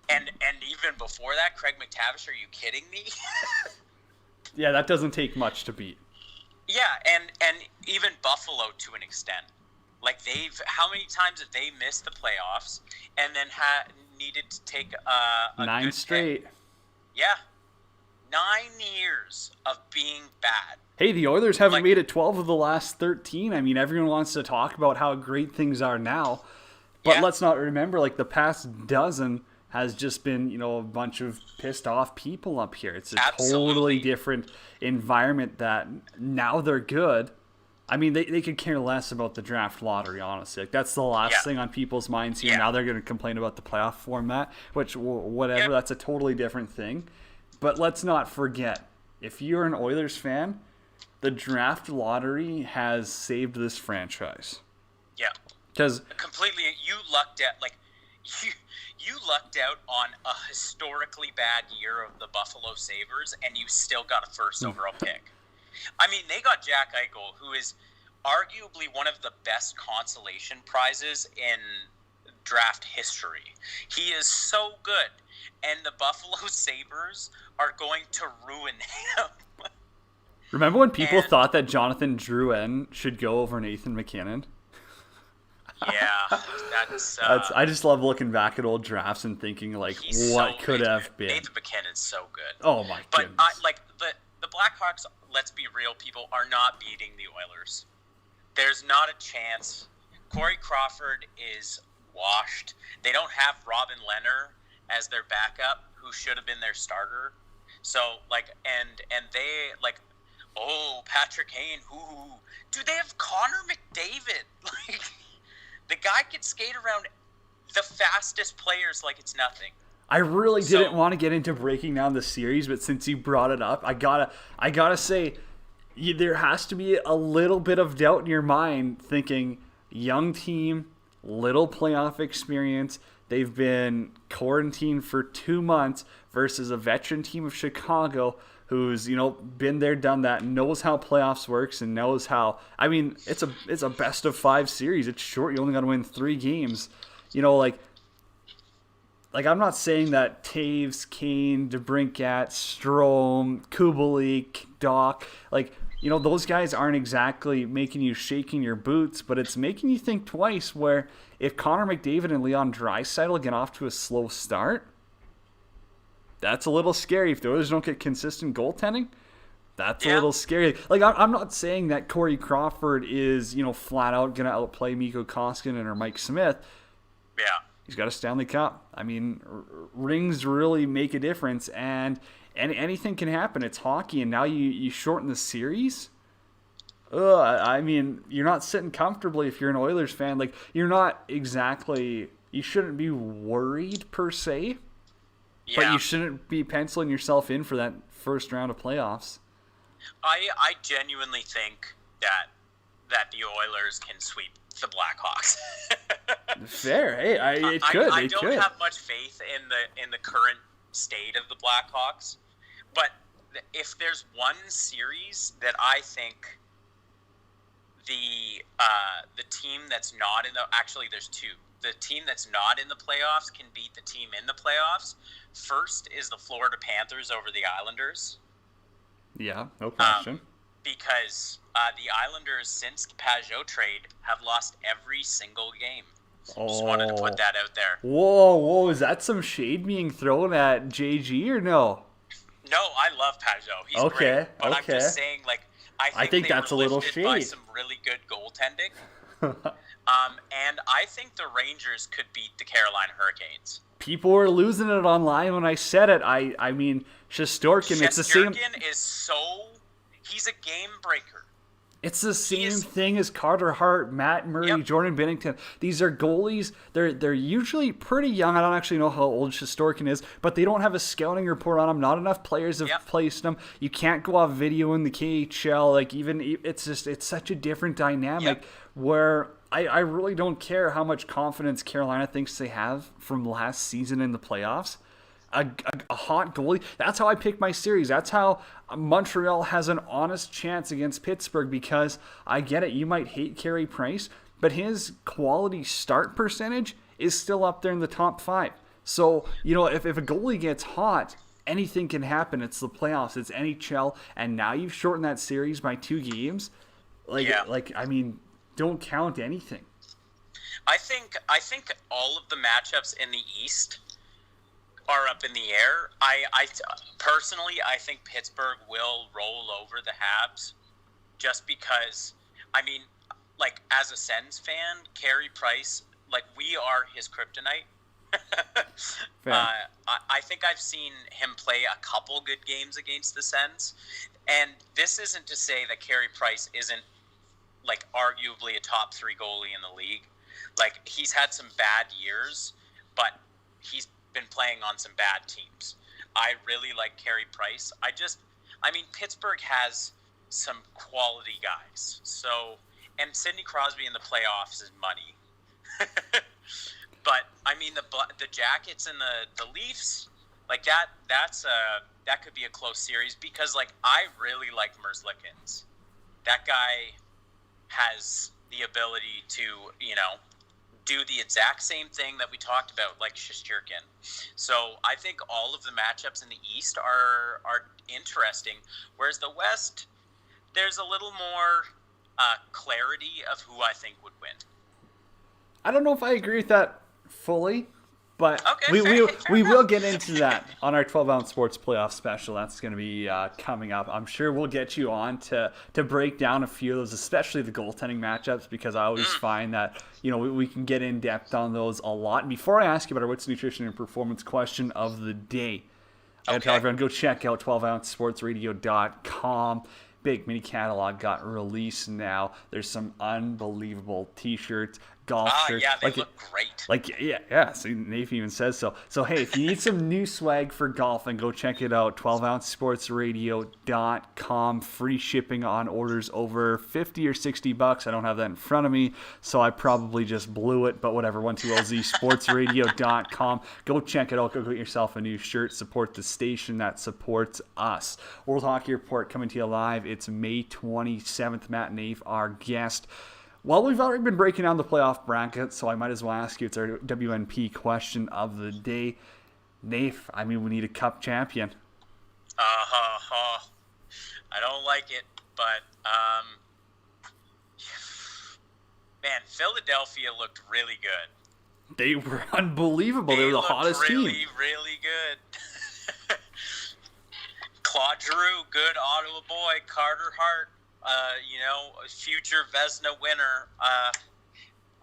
And even before that, Craig McTavish, are you kidding me? Yeah, that doesn't take much to beat. Yeah, and even Buffalo to an extent. Like, how many times have they missed the playoffs and then needed to take a 9 good straight. pick? Yeah. 9 years of being bad. Hey, the Oilers haven't Like- made it 12 of the last 13. I mean, everyone wants to talk about how great things are now. But Yeah. let's not remember, like, the past dozen has just been, a bunch of pissed off people up here. It's a Absolutely. totally different environment that now they're good. I mean, they could care less about the draft lottery, honestly. Like, that's the last Yeah. thing on people's minds here. Yeah. Now they're going to complain about the playoff format, which, whatever, Yeah. that's a totally different thing. But let's not forget, if you're an Oilers fan, the draft lottery has saved this franchise. Yeah. Because Completely, you lucked out. Like, you lucked out on a historically bad year of the Buffalo Sabres, and you still got a first overall pick. I mean, they got Jack Eichel, who is arguably one of the best consolation prizes in draft history. He is so good, and the Buffalo Sabres are going to ruin him. remember when people And- thought that Jonathan Drouin should go over Nathan McKinnon? Yeah, that's I just love looking back at old drafts and thinking, like, he's what so could good. have been? Nathan McKinnon's so good. Oh, my But goodness. the Blackhawks, let's be real, people, are not beating the Oilers. There's not a chance. Corey Crawford is washed. They don't have Robin Leonard as their backup, who should have been their starter. So, like, and they, like, oh, Patrick Kane, ooh. Dude, they have Connor McDavid. Like, the guy can skate around the fastest players like it's nothing. I really So- didn't want to get into breaking down the series, but since you brought it up, I gotta say, there has to be a little bit of doubt in your mind, thinking young team, little playoff experience. They've been quarantined for 2 months versus a veteran team of Chicago who's been there, done that, knows how playoffs works, and knows how. I mean, it's a best of 5 series. It's short. You only got to win 3 games. Like, I'm not saying that Taves, Kane, DeBrincat, Strome, Kubalik, Doc, those guys aren't exactly making you shaking your boots, but it's making you think twice where if Connor McDavid and Leon Draisaitl get off to a slow start, that's a little scary. If the Oilers don't get consistent goaltending, that's a Yeah. little scary. Like, I'm not saying that Corey Crawford is, flat out going to outplay Mikko Koskinen or Mike Smith. Yeah. He's got a Stanley Cup. I mean, rings really make a difference, and anything can happen. It's hockey, and now you shorten the series. I mean, you're not sitting comfortably if you're an Oilers fan. Like, you're not exactly. You shouldn't be worried per se, Yeah. but you shouldn't be penciling yourself in for that first round of playoffs. I genuinely think that the Oilers can sweep the Blackhawks. Fair. Hey, it I, could. I It don't could. have much faith in the current state of the Blackhawks, but if there's one series that I think the team that's not in the actually there's two. The team that's not in the playoffs can beat the team in the playoffs. First is the Florida Panthers over the Islanders. Yeah, no question. Because the Islanders, since the Pajot trade, have lost every single game. Just wanted to put that out there. Whoa, is that some shade being thrown at JG or no? No, I love Pajot. He's Okay, great. But I'm okay. just saying, like, I think that's they a were little lifted by shade. some really good goaltending. And I think the Rangers could beat the Carolina Hurricanes. People were losing it online when I said it. I mean, Shesterkin, it's the same. Shesterkin is so... He's a game breaker. It's the same thing as Carter Hart, Matt Murray, Yep. Jordan Binnington. These are goalies. They're usually pretty young. I don't actually know how old Shesterkin is, but they don't have a scouting report on them. Not enough players have Yep. placed them. You can't go off video in the KHL. Like it's such a different dynamic Yep. where I really don't care how much confidence Carolina thinks they have from last season in the playoffs. A hot goalie. That's how I pick my series. That's how Montreal has an honest chance against Pittsburgh, because I get it. You might hate Carey Price, but his quality start percentage is still up there in the top 5. So, if a goalie gets hot, anything can happen. It's the playoffs. It's NHL. And now you've shortened that series by 2 games. Don't count anything. I think all of the matchups in the East are up in the air. Personally, I think Pittsburgh will roll over the Habs, just because, as a Sens fan, Carey Price, we are his kryptonite. I think I've seen him play a couple good games against the Sens, and this isn't to say that Carey Price isn't arguably a top 3 goalie in the league. He's had some bad years, but he's been playing on some bad teams. I really like Carey Price. Pittsburgh has some quality guys. So, and Sidney Crosby in the playoffs is money. But the Jackets and the Leafs, that could be a close series, because I really like Merzlikins. That guy has the ability to do the exact same thing that we talked about, like Shesterkin. So I think all of the matchups in the East are interesting, whereas the West, there's a little more clarity of who I think would win. I don't know if I agree with that fully, but Okay, we will get into that on our 12-ounce sports playoff special. That's going to be coming up. I'm sure we'll get you on to break down a few of those, especially the goaltending matchups, because I always find that we can get in depth on those a lot. And before I ask you about our What's Nutrition and Performance question of the day, I gotta tell everyone, go check out 12ouncesportsradio.com. Big mini catalog got released now. There's some unbelievable t-shirts, golf shirts. Yeah, they look great. Yeah. So Nate even says so. So hey, if you need some new swag for golfing, go check it out. 12ouncesportsradio.com. Free shipping on orders over $50 or $60. I don't have that in front of me, so I probably just blew it. But whatever. 12lzsportsradio.com. Go check it out. Go get yourself a new shirt. Support the station that supports us. World Hockey Report coming to you live. It's May 27th. Matt and Nate, our guest. Well, we've already been breaking down the playoff bracket, so I might as well ask you. It's our WNP question of the day. Nath, we need a cup champion. I don't like it, but man, Philadelphia looked really good. They were unbelievable. They were the hottest team. Really, really good. Claude Giroux, good Ottawa boy. Carter Hart, future Vezina winner.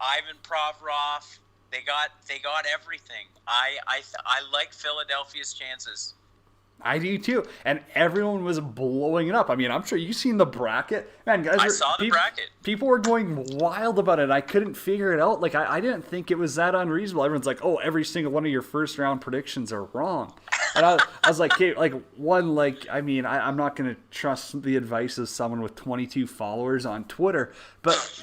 Ivan Provorov. They got everything. I like Philadelphia's chances. I do too, and everyone was blowing it up. I'm sure you've seen the bracket, man. Guys, I saw the bracket. People were going wild about it. I couldn't figure it out. I didn't think it was that unreasonable. Everyone's like, "Oh, every single one of your first round predictions are wrong." And I was like, okay, like one, like I mean, I'm not gonna trust the advice of someone with 22 followers on Twitter, but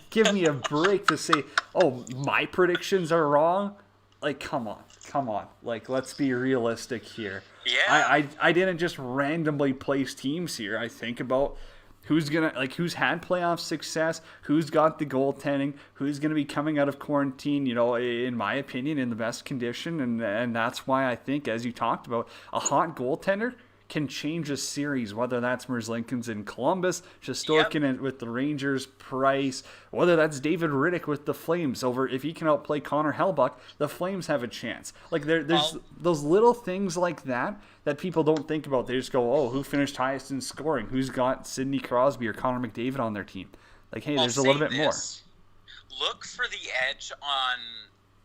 give me a break to say, oh, my predictions are wrong. Like, come on. Like, let's be realistic here. Yeah. I didn't just randomly place teams here. I think about who's had playoff success, who's got the goaltending, who's gonna be coming out of quarantine, in my opinion, in the best condition, and that's why I think, as you talked about, a hot goaltender can change a series, whether that's Merzlikins in Columbus, Shesterkin with the Rangers, Price, whether that's David Riddick with the Flames. If he can outplay Connor Hellebuyck, the Flames have a chance. Like there's those little things like that people don't think about. They just go, oh, who finished highest in scoring? Who's got Sidney Crosby or Connor McDavid on their team? Like, hey, there's a little bit more. Look for the edge on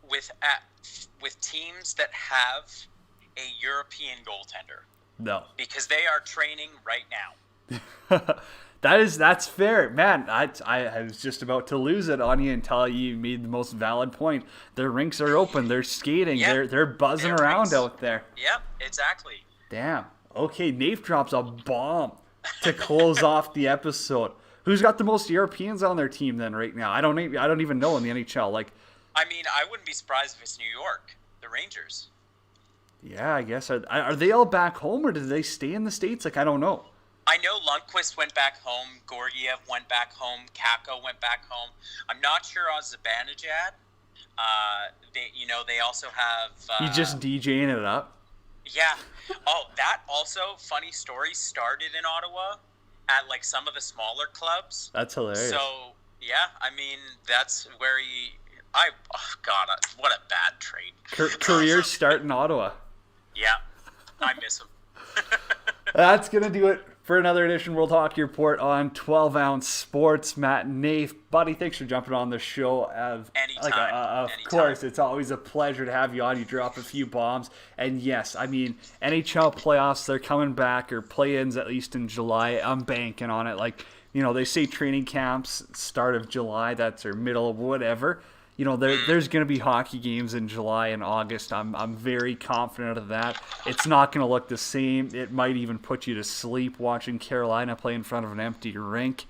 with teams that have a European goaltender. No. Because they are training right now. That's fair. Man, I was just about to lose it on you until you made the most valid point. Their rinks are open. They're skating. Yep. They're buzzing around out there. Yep, exactly. Damn. Okay, Nate drops a bomb to close off the episode. Who's got the most Europeans on their team then right now? I don't even know in the NHL. Like, I mean, I wouldn't be surprised if it's New York, the Rangers. Yeah, I guess. Are they all back home, or did they stay in the States? Like, I don't know. I know Lundqvist went back home. Georgiev went back home. Kakko went back home. I'm not sure on Zibanejad. They also have... He's just DJing it up? Yeah. Oh, that also, funny story, started in Ottawa at, like, some of the smaller clubs. That's hilarious. So, yeah, I mean, that's where what a bad trade. Career start in Ottawa. Yeah, I miss him. That's going to do it for another edition of World Hockey Report on 12 Ounce Sports. Matt and Nath, buddy, thanks for jumping on the show. Anytime. Of course, it's always a pleasure to have you on. You drop a few bombs. And yes, I mean, NHL playoffs, they're coming back, or play-ins at least in July. I'm banking on it. Like, they say training camps, start of July, that's or middle of whatever. There's going to be hockey games in July and August. I'm very confident of that. It's not going to look the same. It might even put you to sleep watching Carolina play in front of an empty rink.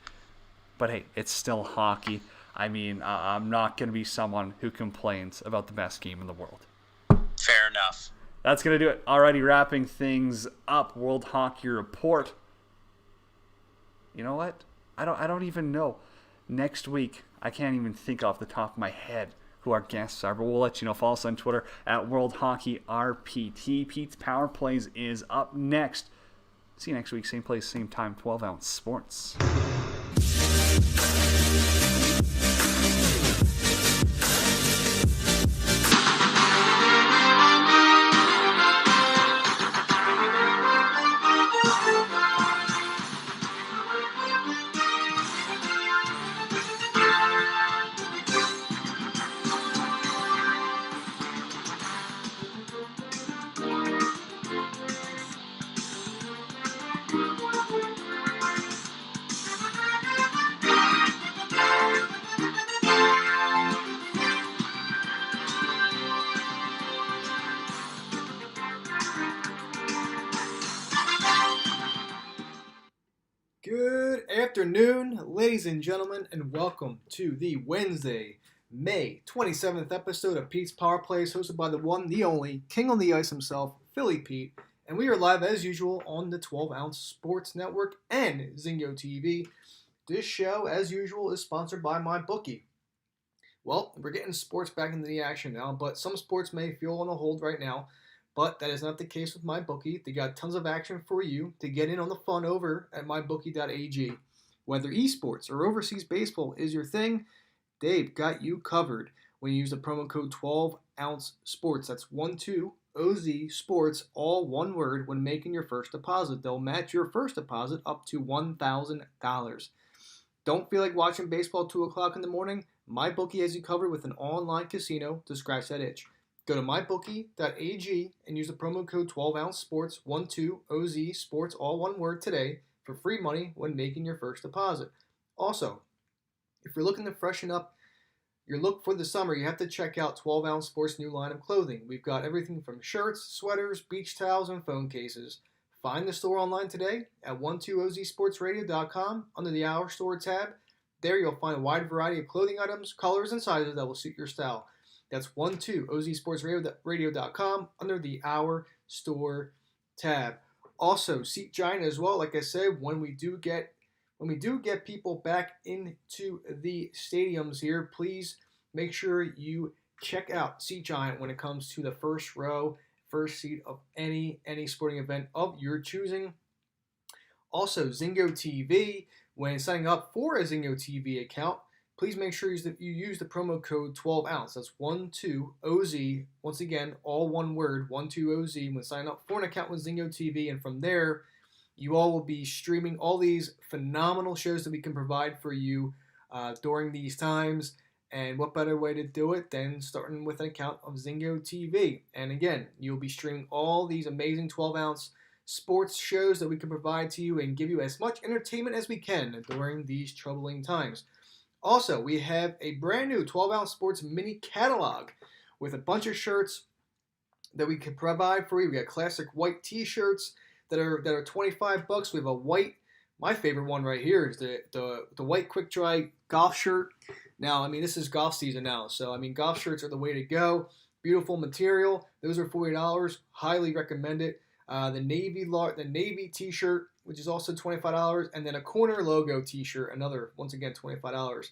But hey, it's still hockey. I mean, I'm not going to be someone who complains about the best game in the world. Fair enough. That's going to do it. Alrighty, wrapping things up. World Hockey Report. You know what? I don't even know. Next week, I can't even think off the top of my head who our guests are, but we'll let you know. Follow us on Twitter at World Hockey RPT. Pete's Power Plays is up next. See you next week, same place, same time, 12 Ounce Sports. Good afternoon, ladies and gentlemen, and welcome to the Wednesday, May 27th episode of Pete's Power Plays, hosted by the one, the only, King on the Ice himself, Philly Pete, and we are live as usual on the 12 Ounce Sports Network and Zingo TV. This show, as usual, is sponsored by MyBookie. Well, we're getting sports back into the action now, but some sports may feel on a hold right now. But that is not the case with MyBookie. They got tons of action for you to get in on the fun over at mybookie.ag. Whether esports or overseas baseball is your thing, they've got you covered when you use the promo code 12OunceSports. That's 12OZ Sports, all one word, when making your first deposit. They'll match your first deposit up to $1,000. Don't feel like watching baseball at 2 o'clock in the morning? MyBookie has you covered with an online casino to scratch that itch. Go to mybookie.ag and use the promo code 12OunceSports, 12OZ Sports, all one word today for free money when making your first deposit. Also, if you're looking to freshen up your look for the summer, you have to check out 12 Ounce Sports' new line of clothing. We've got everything from shirts, sweaters, beach towels, and phone cases. Find the store online today at 12ozsportsradio.com under the Our Store tab. There you'll find a wide variety of clothing items, colors, and sizes that will suit your style. That's 12ozsportsradio.com under the Our Store tab. Also, Seat Giant as well. Like I said, when we do get people back into the stadiums here, please make sure you check out Seat Giant when it comes to the first row, first seat of any sporting event of your choosing. Also, Zingo TV. When signing up for a Zingo TV account, please make sure you use the promo code 12ounce. That's 12OZ. Once again, all one word, 12OZ. When signing up for an account with Zingo TV, and from there, you all will be streaming all these phenomenal shows that we can provide for you during these times. And what better way to do it than starting with an account of Zingo TV? And again, you'll be streaming all these amazing 12-ounce sports shows that we can provide to you and give you as much entertainment as we can during these troubling times. Also, we have a brand new 12-ounce sports mini catalog with a bunch of shirts that we can provide for you. We got classic white t-shirts that are $25. We have a white, my favorite one right here is the white quick dry golf shirt. Now, I mean, this is golf season now, so I mean, golf shirts are the way to go. Beautiful material. Those are $40. Highly recommend it. The navy t-shirt, which is also $25, and then a corner logo t-shirt, another, once again, $25.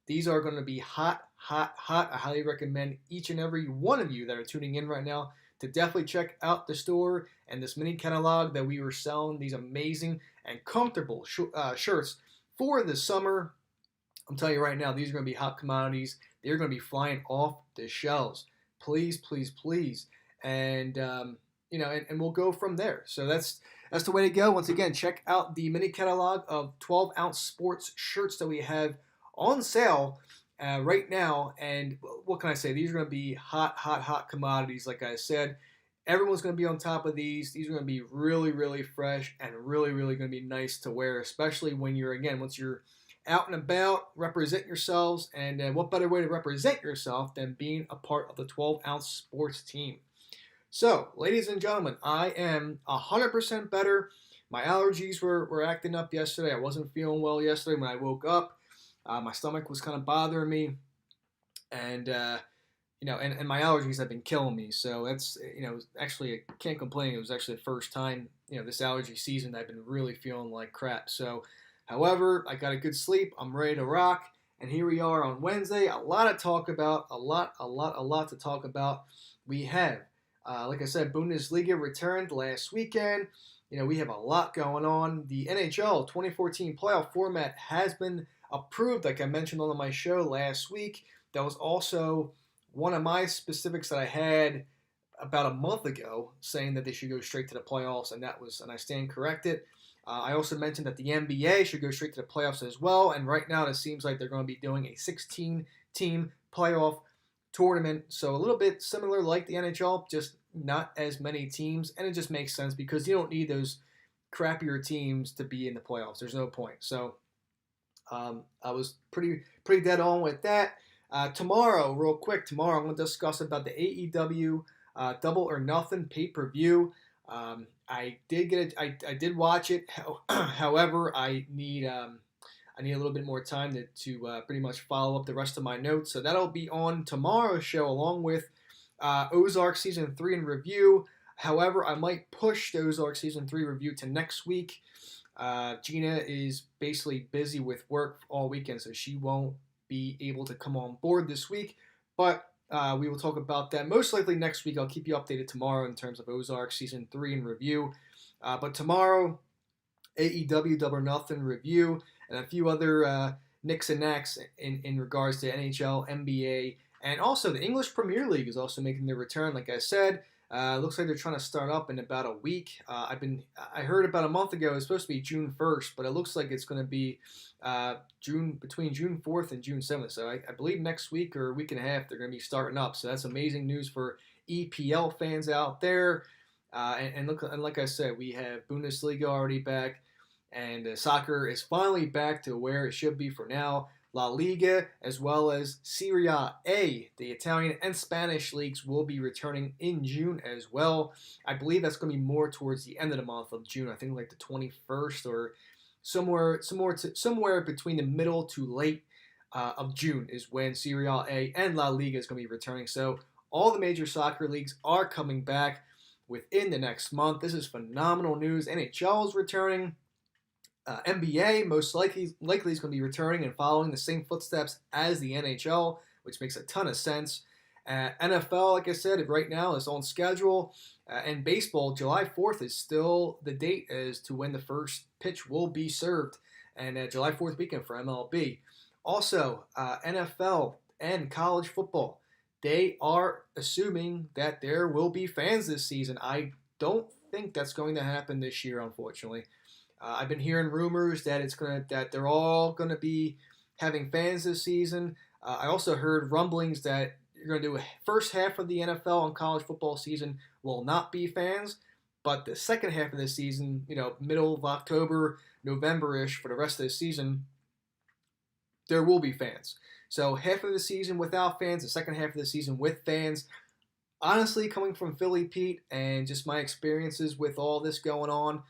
These are going to be hot. I highly recommend each and every one of you that are tuning in right now to definitely check out the store and this mini catalog that we were selling, these amazing and comfortable shirts for the summer. I'm telling you right now, these are going to be hot commodities. They're going to be flying off the shelves. Please. And and we'll go from there. So that's the way to go. Once again, check out the mini catalog of 12-ounce sports shirts that we have on sale right now. And what can I say? These are going to be hot commodities. Like I said, everyone's going to be on top of these. These are going to be really, really fresh and really, really going to be nice to wear, especially when once you're out and about, represent yourselves. And what better way to represent yourself than being a part of the 12-ounce sports team? So, ladies and gentlemen, I am 100% better. My allergies were acting up yesterday. I wasn't feeling well yesterday when I woke up. My stomach was kind of bothering me, and and my allergies have been killing me. So that's actually I can't complain. It was actually the first time this allergy season that I've been really feeling like crap. So, however, I got a good sleep. I'm ready to rock, and here we are on Wednesday. A lot to talk about. A lot to talk about. We have. Like I said, Bundesliga returned last weekend. We have a lot going on. The NHL 2014 playoff format has been approved, like I mentioned on my show last week. That was also one of my specifics that I had about a month ago, saying that they should go straight to the playoffs, and I stand corrected. I also mentioned that the NBA should go straight to the playoffs as well, and right now it seems like they're going to be doing a 16-team playoff tournament, so a little bit similar like the NHL, just not as many teams, and it just makes sense because you don't need those crappier teams to be in the playoffs. There's no point. So I was pretty dead on with that. Tomorrow, real quick, I'm going to discuss about the AEW Double or Nothing pay-per-view. I did watch it. However, I need a little bit more time to pretty much follow up the rest of my notes. So that'll be on tomorrow's show along with Ozark Season 3 in review. However, I might push the Ozark Season 3 review to next week. Gina is basically busy with work all weekend, so she won't be able to come on board this week. But we will talk about that most likely next week. I'll keep you updated tomorrow in terms of Ozark Season 3 in review. But tomorrow, AEW Double or Nothing review and a few other nicks and knacks in regards to NHL, NBA, and also the English Premier League is also making their return. Like I said, looks like they're trying to start up in about a week. I heard about a month ago it's supposed to be June 1st, but it looks like it's going to be between June 4th and June 7th. So I believe next week or a week and a half they're going to be starting up. So that's amazing news for EPL fans out there. And like I said, we have Bundesliga already back, and soccer is finally back to where it should be for now. La Liga, as well as Serie A. The Italian and Spanish leagues will be returning in June as well. I believe that's going to be more towards the end of the month of June. I think like the 21st or somewhere between the middle to late of June is when Serie A and La Liga is going to be returning. So all the major soccer leagues are coming back within the next month. This is phenomenal news. NHL is returning. NBA most likely is going to be returning and following the same footsteps as the NHL, which makes a ton of sense. NFL, like I said, right now is on schedule. And baseball, July 4th is still the date as to when the first pitch will be served. And July 4th weekend for MLB. Also, NFL and college football, they are assuming that there will be fans this season. I don't think that's going to happen this year, unfortunately. I've been hearing rumors that that they're all gonna be having fans this season. I also heard rumblings that you're gonna do a first half of the NFL and college football season will not be fans, but the second half of the season, middle of October, November-ish for the rest of the season, there will be fans. So half of the season without fans, the second half of the season with fans. Honestly, coming from Philly Pete and just my experiences with all this going on,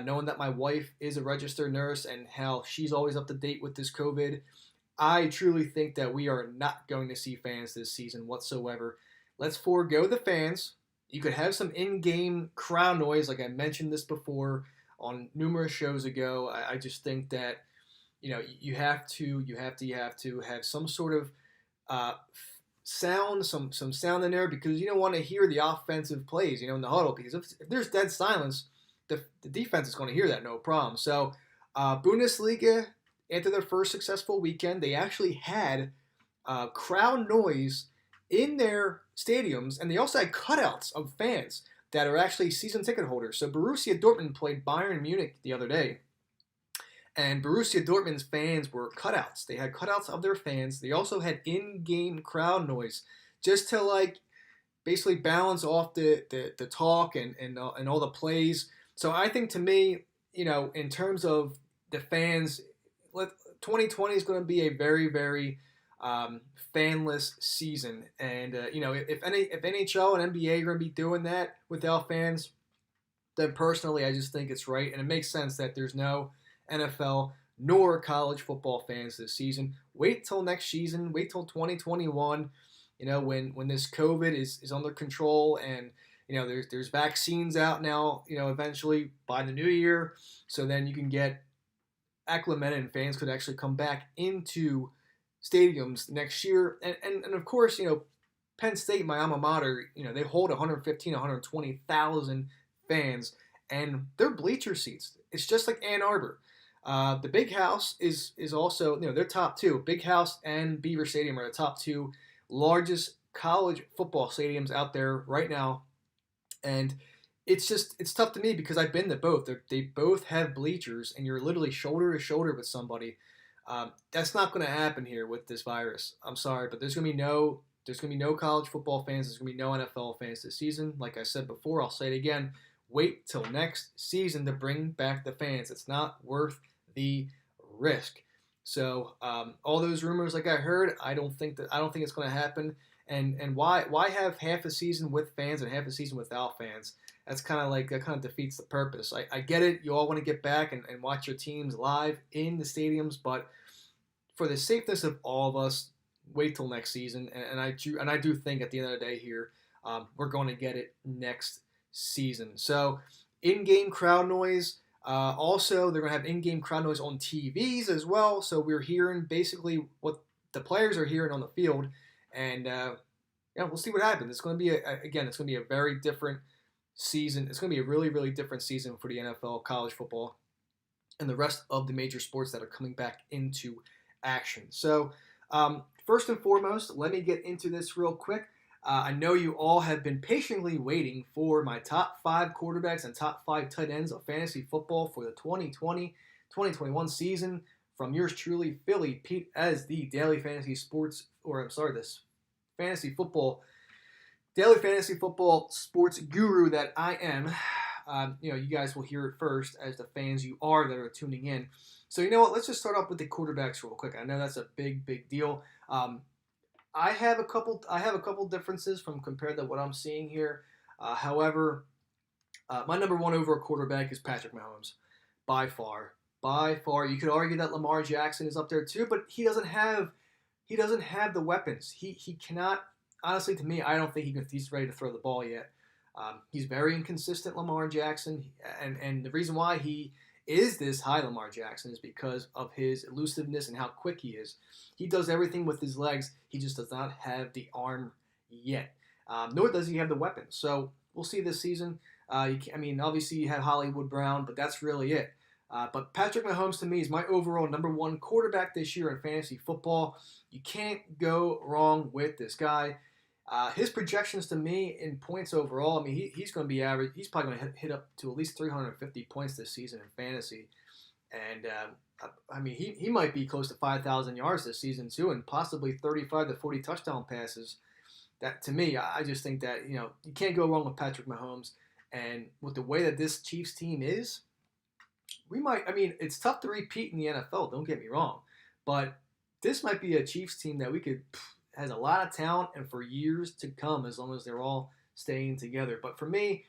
knowing that my wife is a registered nurse and how she's always up to date with this COVID, I truly think that we are not going to see fans this season whatsoever. Let's forego the fans. You could have some in-game crowd noise, like I mentioned this before on numerous shows ago. I just think that you have to have some sort of sound, some sound in there, because you don't want to hear the offensive plays, in the huddle, because if there's dead silence, the defense is going to hear that, no problem. So Bundesliga, after their first successful weekend, they actually had crowd noise in their stadiums, and they also had cutouts of fans that are actually season ticket holders. So Borussia Dortmund played Bayern Munich the other day, and Borussia Dortmund's fans were cutouts. They had cutouts of their fans. They also had in-game crowd noise, just to basically balance off the talk and all the plays. So I think, to me, in terms of the fans, 2020 is going to be a very, very fanless season. And if NHL and NBA are going to be doing that without fans, then personally I just think it's right, and it makes sense that there's no NFL nor college football fans this season. Wait till next season. Wait till 2021. When this COVID is under control, and there's vaccines out now, eventually by the new year, so then you can get acclimated and fans could actually come back into stadiums next year. And of course, Penn State, my alma mater, they hold 115, 120,000 fans, and they're bleacher seats. It's just like Ann Arbor. The Big House is also, they're top two. Big House and Beaver Stadium are the top two largest college football stadiums out there right now. And it's tough to me because I've been to both. They both have bleachers, and you're literally shoulder to shoulder with somebody. That's not going to happen here with this virus. I'm sorry, but there's going to be no college football fans. There's going to be no NFL fans this season. Like I said before, I'll say it again. Wait till next season to bring back the fans. It's not worth the risk. So all those rumors, like I heard, I don't think it's going to happen. And why have half a season with fans and half a season without fans? That kind of defeats the purpose. I get it. You all want to get back and watch your teams live in the stadiums, but for the safeness of all of us, wait till next season. And I do think at the end of the day here, we're going to get it next season. So in-game crowd noise. Also, they're going to have in-game crowd noise on TVs as well. So we're hearing basically what the players are hearing on the field. And we'll see what happens. It's going to be it's going to be a very different season. It's going to be a really, really different season for the NFL, college football, and the rest of the major sports that are coming back into action. So first and foremost, let me get into this real quick. I know you all have been patiently waiting for my top 5 quarterbacks and top 5 tight ends of fantasy football for the 2020-2021 season. From yours truly, Philly Pete, as the daily fantasy daily fantasy football sports guru that I am. You guys will hear it first as the fans you are that are tuning in. So you know what? Let's just start off with the quarterbacks real quick. I know that's a big deal. I have a couple differences from compared to what I'm seeing here. However, my number one overall quarterback is Patrick Mahomes, by far. By far, you could argue that Lamar Jackson is up there too, but he doesn't have the weapons. He cannot. Honestly, to me, I don't think he's ready to throw the ball yet. He's very inconsistent, Lamar Jackson, and the reason why he is this high, Lamar Jackson, is because of his elusiveness and how quick he is. He does everything with his legs. He just does not have the arm yet, nor does he have the weapons. So we'll see this season. Obviously you had Hollywood Brown, but that's really it. But Patrick Mahomes, to me, is my overall number one quarterback this year in fantasy football. You can't go wrong with this guy. His projections to me in points overall, he's going to be average. He's probably going to hit up to at least 350 points this season in fantasy. And, he might be close to 5,000 yards this season too, and possibly 35 to 40 touchdown passes. That, to me, I just think that, you can't go wrong with Patrick Mahomes. And with the way that this Chiefs team is, it's tough to repeat in the NFL, don't get me wrong. But this might be a Chiefs team that has a lot of talent and for years to come, as long as they're all staying together. But for me,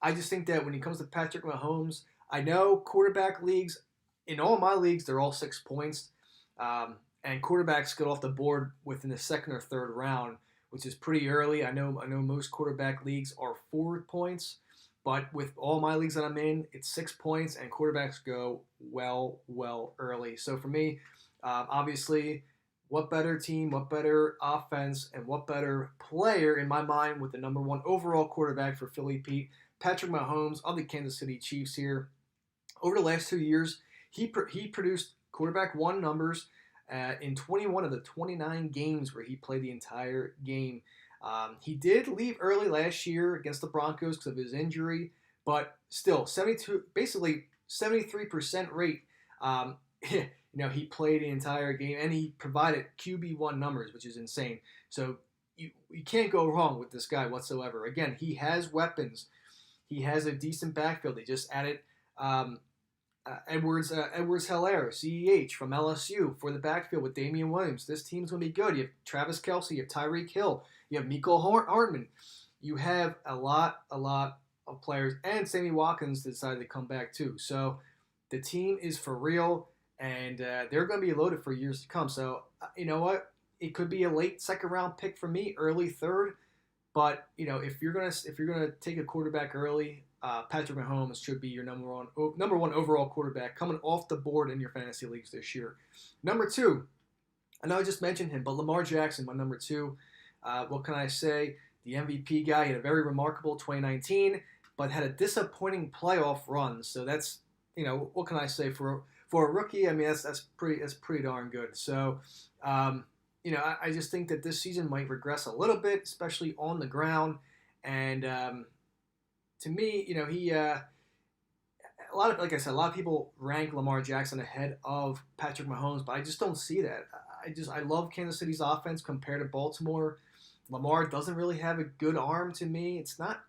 I just think that when it comes to Patrick Mahomes, I know quarterback leagues, in all my leagues, they're all 6 points. And quarterbacks get off the board within the second or third round, which is pretty early. I know most quarterback leagues are 4 points. But with all my leagues that I'm in, it's 6 points, and quarterbacks go well early. So for me, obviously, what better team, what better offense, and what better player in my mind with the number one overall quarterback for Philly Pete, Patrick Mahomes of the Kansas City Chiefs here. Over the last 2 years, he produced quarterback one numbers in 21 of the 29 games where he played the entire game. He did leave early last year against the Broncos because of his injury, but still, 73% rate. He played the entire game, and he provided QB1 numbers, which is insane. So you can't go wrong with this guy whatsoever. Again, he has weapons. He has a decent backfield. They just added Edwards-Helaire, CEH from LSU for the backfield with Damian Williams. This team's going to be good. You have Travis Kelce, you have Tyreek Hill, you have Mecole Hardman. You have a lot of players, and Sammy Watkins decided to come back too. So the team is for real, and they're going to be loaded for years to come. So you know what? It could be a late second round pick for me, early third. But if you're gonna take a quarterback early, Patrick Mahomes should be your number one overall quarterback coming off the board in your fantasy leagues this year. Number two, I know I just mentioned him, but Lamar Jackson, my number two. What can I say? The MVP guy, he had a very remarkable 2019, but had a disappointing playoff run. So that's, what can I say for a rookie? That's pretty darn good. So, I just think that this season might regress a little bit, especially on the ground. And to me, a lot of people rank Lamar Jackson ahead of Patrick Mahomes, but I just don't see that. I love Kansas City's offense compared to Baltimore. Lamar doesn't really have a good arm to me. It's not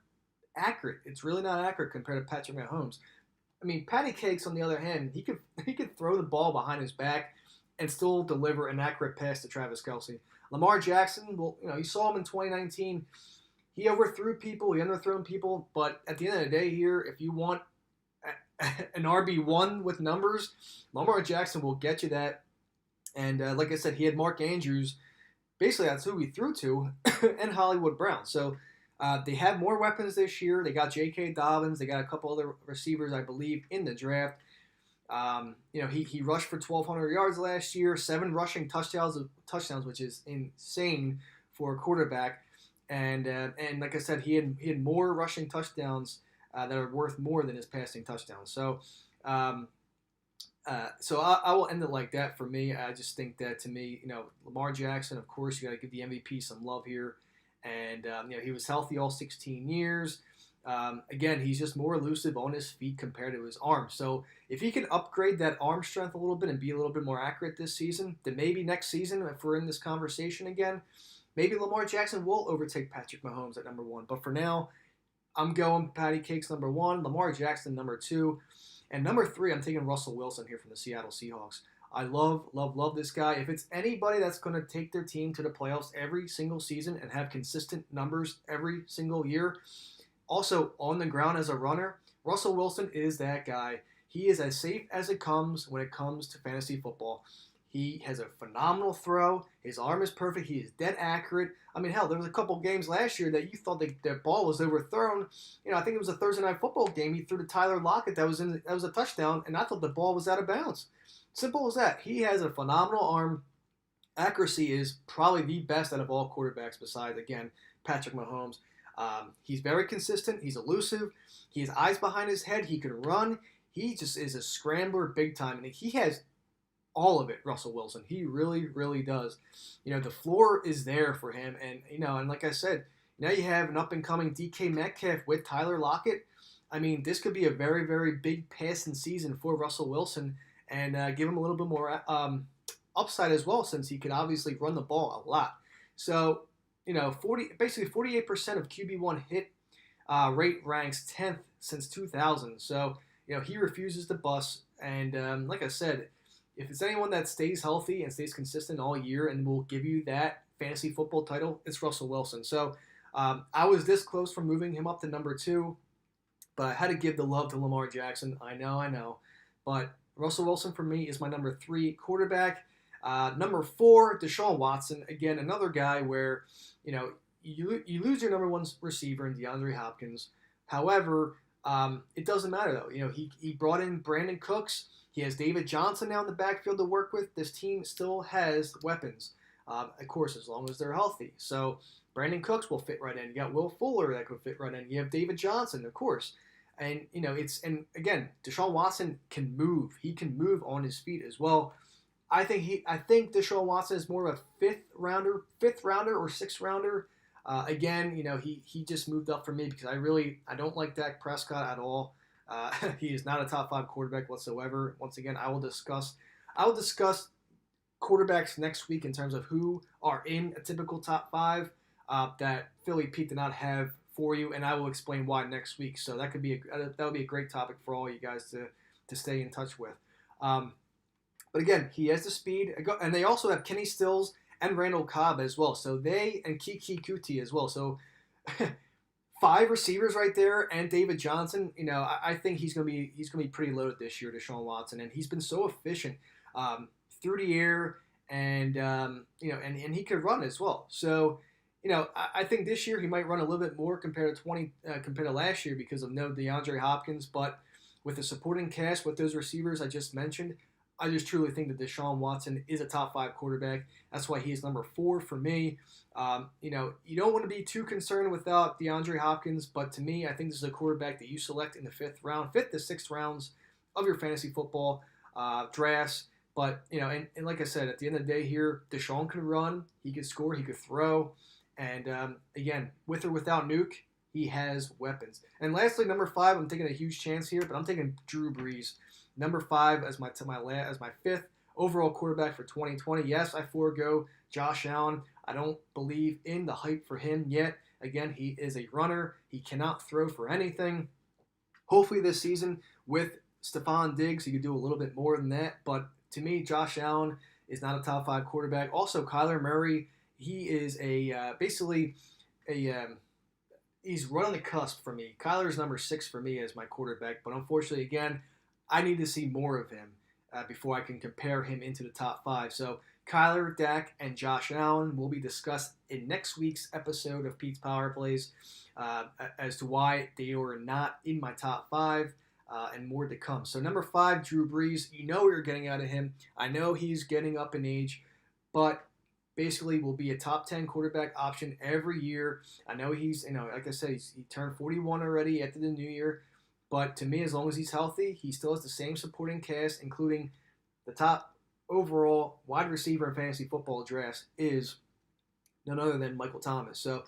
accurate. It's really not accurate compared to Patrick Mahomes. Patty Cakes, on the other hand, he could throw the ball behind his back and still deliver an accurate pass to Travis Kelce. Lamar Jackson, you saw him in 2019. He overthrew people, he underthrown people, but at the end of the day here, if you want an RB1 with numbers, Lamar Jackson will get you that. And like I said, he had Mark Andrews. Basically, that's who he threw to, and Hollywood Brown. So they have more weapons this year. They got J.K. Dobbins. They got a couple other receivers, I believe, in the draft. He rushed for 1,200 yards last year, 7 rushing touchdowns, which is insane for a quarterback. And like I said, he had more rushing touchdowns that are worth more than his passing touchdowns. So I will end it like that for me. I just think that, to me, Lamar Jackson, of course, you got to give the MVP some love here. And, he was healthy all 16 years. Again, he's just more elusive on his feet compared to his arm. So if he can upgrade that arm strength a little bit and be a little bit more accurate this season, then maybe next season, if we're in this conversation again, maybe Lamar Jackson will overtake Patrick Mahomes at number one. But for now, I'm going Patty Cakes number 1, Lamar Jackson number 2, and number 3, I'm taking Russell Wilson here from the Seattle Seahawks. I love this guy. If it's anybody that's going to take their team to the playoffs every single season and have consistent numbers every single year, also on the ground as a runner, Russell Wilson is that guy. He is as safe as it comes when it comes to fantasy football. He has a phenomenal throw. His arm is perfect. He is dead accurate. I mean, hell, there was a couple games last year that you thought the ball was overthrown. I think it was a Thursday night football game. He threw to Tyler Lockett. That was a touchdown, and I thought the ball was out of bounds. Simple as that. He has a phenomenal arm. Accuracy is probably the best out of all quarterbacks besides, again, Patrick Mahomes. He's very consistent. He's elusive. He has eyes behind his head. He can run. He just is a scrambler big time, and he has all of it, Russell Wilson. He really, really does. The floor is there for him, and like I said, now you have an up-and-coming DK Metcalf with Tyler Lockett. I mean, this could be a very, very big passing season for Russell Wilson, and give him a little bit more upside as well, since he could obviously run the ball a lot. So, basically 48% of QB1 hit rate ranks 10th since 2000. So, he refuses to bust, and like I said, if it's anyone that stays healthy and stays consistent all year and will give you that fantasy football title, it's Russell Wilson. So I was this close from moving him up to number 2, but I had to give the love to Lamar Jackson. I know. But Russell Wilson for me is my number 3 quarterback. Number 4, Deshaun Watson. Again, another guy where, you lose your number 1 receiver in DeAndre Hopkins. However, it doesn't matter though. He brought in Brandon Cooks. He has David Johnson now in the backfield to work with. This team still has weapons, of course, as long as they're healthy. So Brandon Cooks will fit right in. You got Will Fuller that could fit right in. You have David Johnson, of course. And, and again, Deshaun Watson can move. He can move on his feet as well. I think Deshaun Watson is more of a fifth rounder or sixth rounder. Again, he just moved up for me because I don't like Dak Prescott at all. He is not a top 5 quarterback whatsoever. Once again, I will discuss quarterbacks next week in terms of who are in a typical top 5 that Philly Pete did not have for you, and I will explain why next week. So that would be a great topic for all you guys to stay in touch with. But again, he has the speed, and they also have Kenny Stills and Randall Cobb as well. So and Kiki Kuti as well. So 5 receivers right there, and David Johnson. I think he's gonna be pretty loaded this year, Deshaun Watson, and he's been so efficient through the air, and and he could run as well. So I think this year he might run a little bit more compared to last year because of no DeAndre Hopkins, but with the supporting cast with those receivers I just mentioned, I just truly think that Deshaun Watson is a top 5 quarterback. That's why he is number 4 for me. You don't want to be too concerned without DeAndre Hopkins, but to me, I think this is a quarterback that you select in the 5th to 6th rounds of your fantasy football drafts. But, and like I said, at the end of the day here, Deshaun could run, he could score, he could throw. And again, with or without Nuke, he has weapons. And lastly, number 5, I'm taking a huge chance here, but I'm taking Drew Brees. Number 5 as my 5th overall quarterback for 2020. Yes, I forego Josh Allen. I don't believe in the hype for him yet. Again, he is a runner. He cannot throw for anything. Hopefully this season with Stephon Diggs, he could do a little bit more than that. But to me, Josh Allen is not a top 5 quarterback. Also, Kyler Murray, he is he's right on the cusp for me. Kyler's number 6 for me as my quarterback. But unfortunately, again, I need to see more of him before I can compare him into the top 5. So Kyler, Dak, and Josh Allen will be discussed in next week's episode of Pete's Power Plays as to why they are not in my top 5 and more to come. So number 5, Drew Brees. You know what you're getting out of him. I know he's getting up in age, but basically will be a top 10 quarterback option every year. I know he's, like I said, he turned 41 already after the new year. But to me, as long as he's healthy, he still has the same supporting cast, including the top overall wide receiver in fantasy football drafts is none other than Michael Thomas. So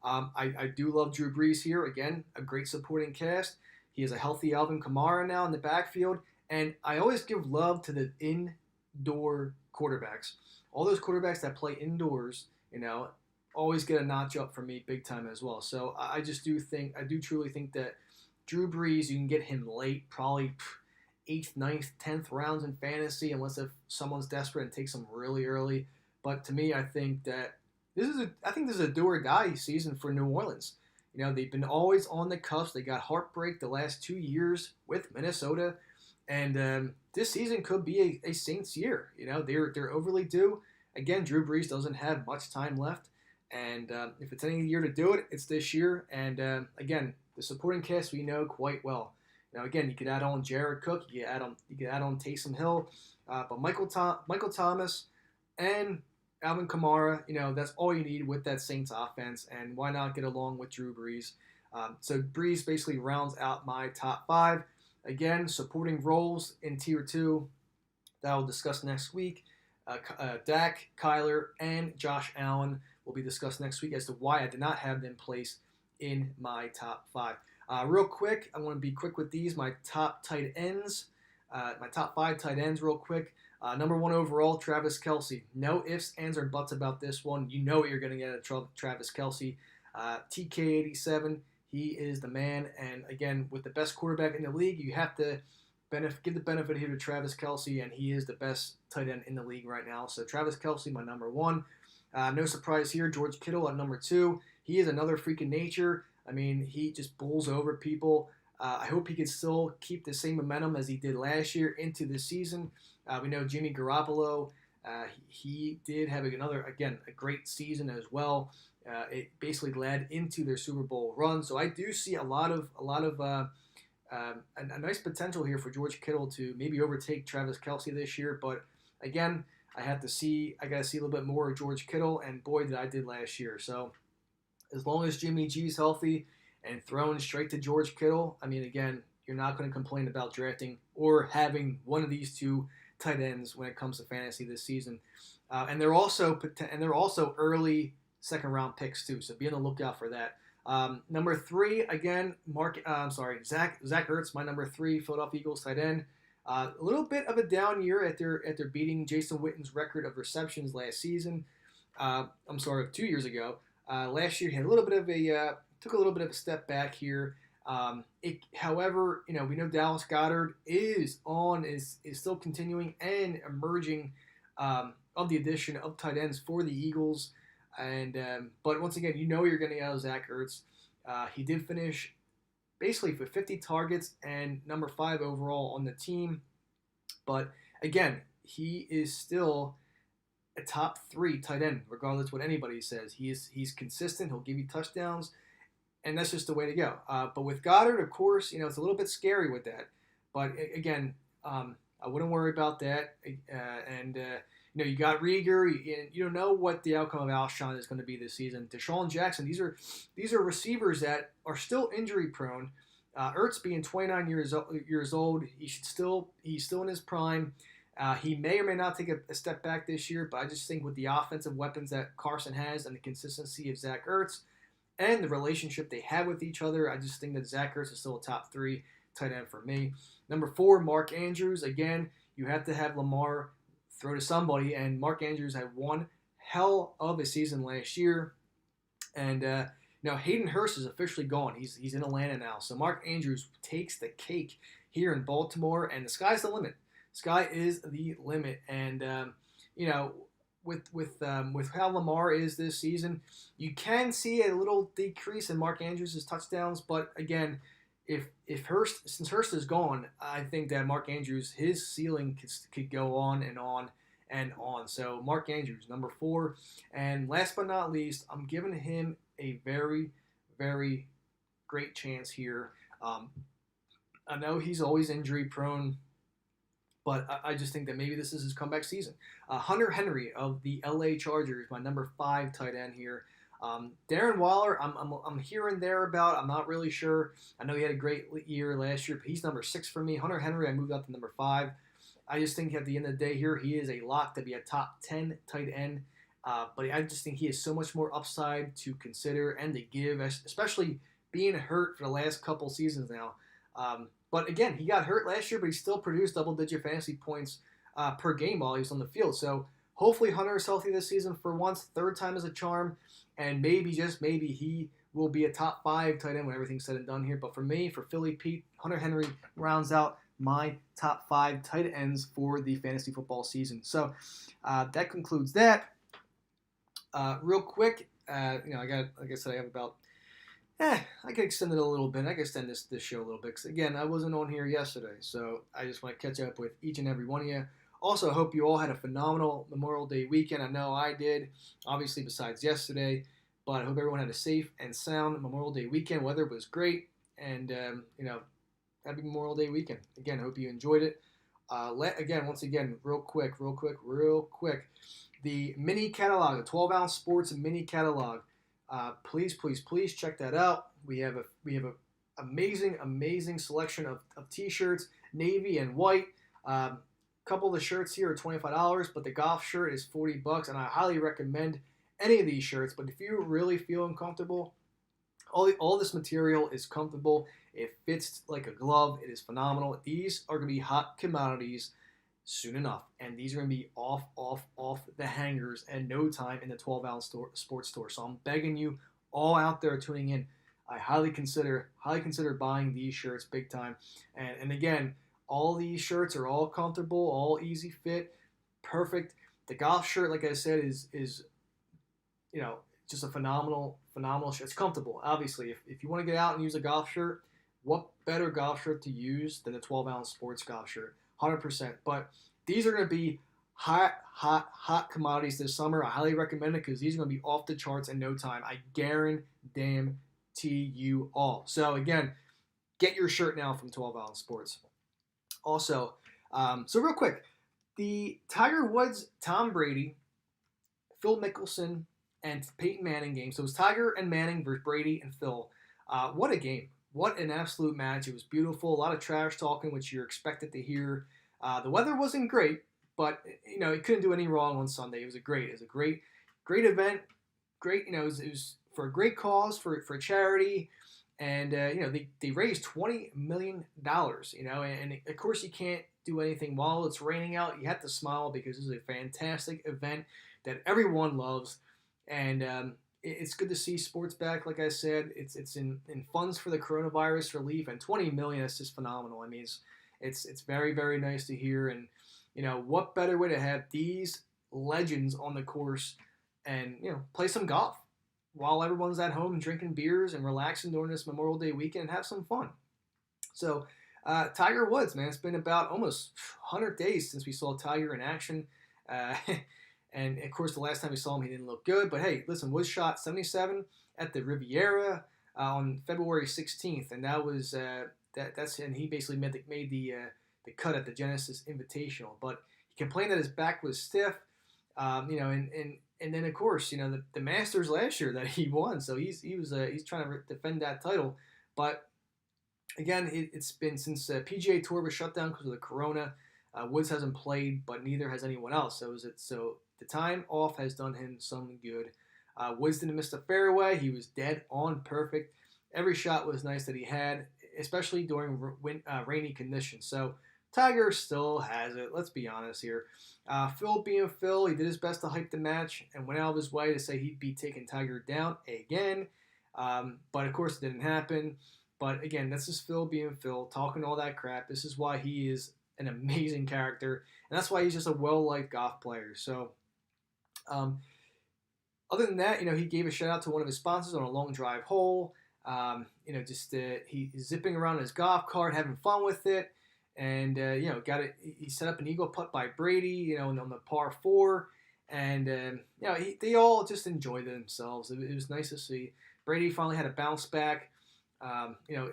I do love Drew Brees here. Again, a great supporting cast. He has a healthy Alvin Kamara now in the backfield. And I always give love to the indoor quarterbacks. All those quarterbacks that play indoors, always get a notch up for me big time as well. So I do truly think that Drew Brees, you can get him late, probably 8th, 9th, 10th rounds in fantasy, unless if someone's desperate and takes them really early. But to me, I think that this is a do or die season for New Orleans. You know, they've been always on the cusp. They got heartbreak the last 2 years with Minnesota, and this season could be a Saints year. You know, they're overly due. Again, Drew Brees doesn't have much time left, and if it's any year to do it, it's this year. And again, the supporting cast we know quite well. Now, again, you could add on Jared Cook, you could add on Taysom Hill, but Michael Thomas and Alvin Kamara, you know, that's all you need with that Saints offense, and why not get along with Drew Brees? So Brees basically rounds out my top 5. Again, supporting roles in Tier 2 that I'll discuss next week. Dak, Kyler, and Josh Allen will be discussed next week as to why I did not have them placed in my top 5. Real quick, I want to be quick with these. My top tight ends, my top 5 tight ends real quick. Number 1 overall, Travis Kelce. No ifs, ands, or buts about this one. You know what you're going to get out of Travis Kelce. TK87, he is the man. And again, with the best quarterback in the league, you have to give the benefit here to Travis Kelce, and he is the best tight end in the league right now. So Travis Kelce, my number 1. No surprise here, George Kittle at number 2. He is another freak of nature. I mean, he just bowls over people. I hope he can still keep the same momentum as he did last year into this season. We know Jimmy Garoppolo, he did have a great season as well. It basically led into their Super Bowl run. So I do see a nice potential here for George Kittle to maybe overtake Travis Kelce this year. But again, I got to see a little bit more of George Kittle, and boy, did I did last year. So as long as Jimmy G's healthy and thrown straight to George Kittle, I mean, again, you're not going to complain about drafting or having one of these two tight ends when it comes to fantasy this season. And they're also early second round picks too, so be on the lookout for that. Number 3, again, Zach Ertz, my number 3 Philadelphia Eagles tight end. A little bit of a down year after beating Jason Witten's record of receptions last season. 2 years ago. Last year he had took a little bit of a step back here. However, you know, we know Dallas Goedert is still continuing and emerging of the addition of tight ends for the Eagles. And but once again, you know you're going to get out of Zach Ertz. He did finish basically for 50 targets and number 5 overall on the team. But again, he is still a top 3 tight end, regardless of what anybody says. He's consistent. He'll give you touchdowns, and that's just the way to go. But with Goddard, of course, you know, it's a little bit scary with that. But again, I wouldn't worry about that. You know, you got Rieger. You don't know what the outcome of Alshon is going to be this season. Deshaun Jackson. These are receivers that are still injury prone. Ertz being 29 years old, he's still in his prime. He may or may not take a step back this year, but I just think with the offensive weapons that Carson has and the consistency of Zach Ertz and the relationship they have with each other, I just think that Zach Ertz is still a top 3 tight end for me. Number 4, Mark Andrews. Again, you have to have Lamar throw to somebody, and Mark Andrews had one hell of a season last year. And now Hayden Hurst is officially gone. He's in Atlanta now. So Mark Andrews takes the cake here in Baltimore, and the sky's the limit. Sky is the limit. And you know, with how Lamar is this season, you can see a little decrease in Mark Andrews' touchdowns. But again, since Hurst is gone, I think that Mark Andrews, his ceiling could go on and on and on. So Mark Andrews, number 4. And last but not least, I'm giving him a very, very great chance here. I know he's always injury prone, but I just think that maybe this is his comeback season. Hunter Henry of the LA Chargers, my number 5 tight end here. Darren Waller, I'm hearing there about. I'm not really sure. I know he had a great year last year, but he's number 6 for me. Hunter Henry, I moved up to number 5. I just think at the end of the day here, he is a lock to be a top 10 tight end. But I just think he has so much more upside to consider and to give, especially being hurt for the last couple seasons now. But again, he got hurt last year, but he still produced double-digit fantasy points per game while he was on the field. So hopefully Hunter is healthy this season for once. Third time is a charm. And maybe, just maybe, he will be a top 5 tight end when everything's said and done here. But for me, for Philly Pete, Hunter Henry rounds out my top 5 tight ends for the fantasy football season. So that concludes that. Real quick, I got, like I said, I have about, I could extend it a little bit. I could extend this show a little bit. Because, again, I wasn't on here yesterday. So I just want to catch up with each and every one of you. Also, I hope you all had a phenomenal Memorial Day weekend. I know I did, obviously, besides yesterday. But I hope everyone had a safe and sound Memorial Day weekend. Weather was great. And, happy Memorial Day weekend. Again, I hope you enjoyed it. Once again, real quick. The mini catalog, the 12-ounce sports mini catalog. Please check that out. We have a amazing selection of T-shirts, navy and white. Couple of the shirts here are $25, but the golf shirt is $40, and I highly recommend any of these shirts. But if you really feel uncomfortable, all this material is comfortable. It fits like a glove. It is phenomenal. These are going to be hot commodities soon enough, and these are going to be off the hangers in no time in the 12-ounce sports store. So I'm begging you all out there tuning in, I highly consider buying these shirts big time. And again, all these shirts are all comfortable, all easy fit, perfect. The golf shirt, like I said, is just a phenomenal shirt. It's comfortable. Obviously, if you want to get out and use a golf shirt, what better golf shirt to use than a 12-ounce sports golf shirt? 100%. But these are going to be hot commodities this summer. I highly recommend it because these are going to be off the charts in no time. I guarantee you all. So again, get your shirt now from 12-ounce sports. Also, so real quick, the Tiger Woods, Tom Brady, Phil Mickelson, and Peyton Manning game. So it was Tiger and Manning versus Brady and Phil. What a game. What an absolute match. It was beautiful. A lot of trash talking, which you're expected to hear. The weather wasn't great, but it couldn't do any wrong on Sunday. It was a great event. Great, it was for a great cause, for charity. And, they raised $20 million, and of course you can't do anything while it's raining out. You have to smile because this is a fantastic event that everyone loves. And it's good to see sports back. Like I said, it's in funds for the coronavirus relief, and $20 million, that's just phenomenal. I mean, it's very, very nice to hear. And, what better way to have these legends on the course and, play some golf while everyone's at home drinking beers and relaxing during this Memorial Day weekend and have some fun. So, Tiger Woods, man, it's been about almost 100 days since we saw Tiger in action. And, of course, the last time we saw him, he didn't look good. But, hey, listen, Woods shot 77 at the Riviera on February 16th. And that was and he basically made the cut at the Genesis Invitational. But he complained that his back was stiff, and then, of course, the Masters last year that he won. So he's trying to defend that title. But, again, it's been since PGA Tour was shut down because of the corona. Woods hasn't played, but neither has anyone else. So the time off has done him some good. Woods didn't miss the fairway. He was dead on perfect. Every shot was nice that he had, especially during rainy conditions. So Tiger still has it. Let's be honest here. Phil being Phil, he did his best to hype the match and went out of his way to say he'd be taking Tiger down again. But, of course, it didn't happen. But, again, this is Phil being Phil, talking all that crap. This is why he is an amazing character, and that's why he's just a well-liked golf player. So, other than that, he gave a shout-out to one of his sponsors on a long drive hole. He's zipping around his golf cart, having fun with it. And, he set up an eagle putt by Brady, on the par 4. And, they all just enjoyed themselves. It was nice to see. Brady finally had a bounce back.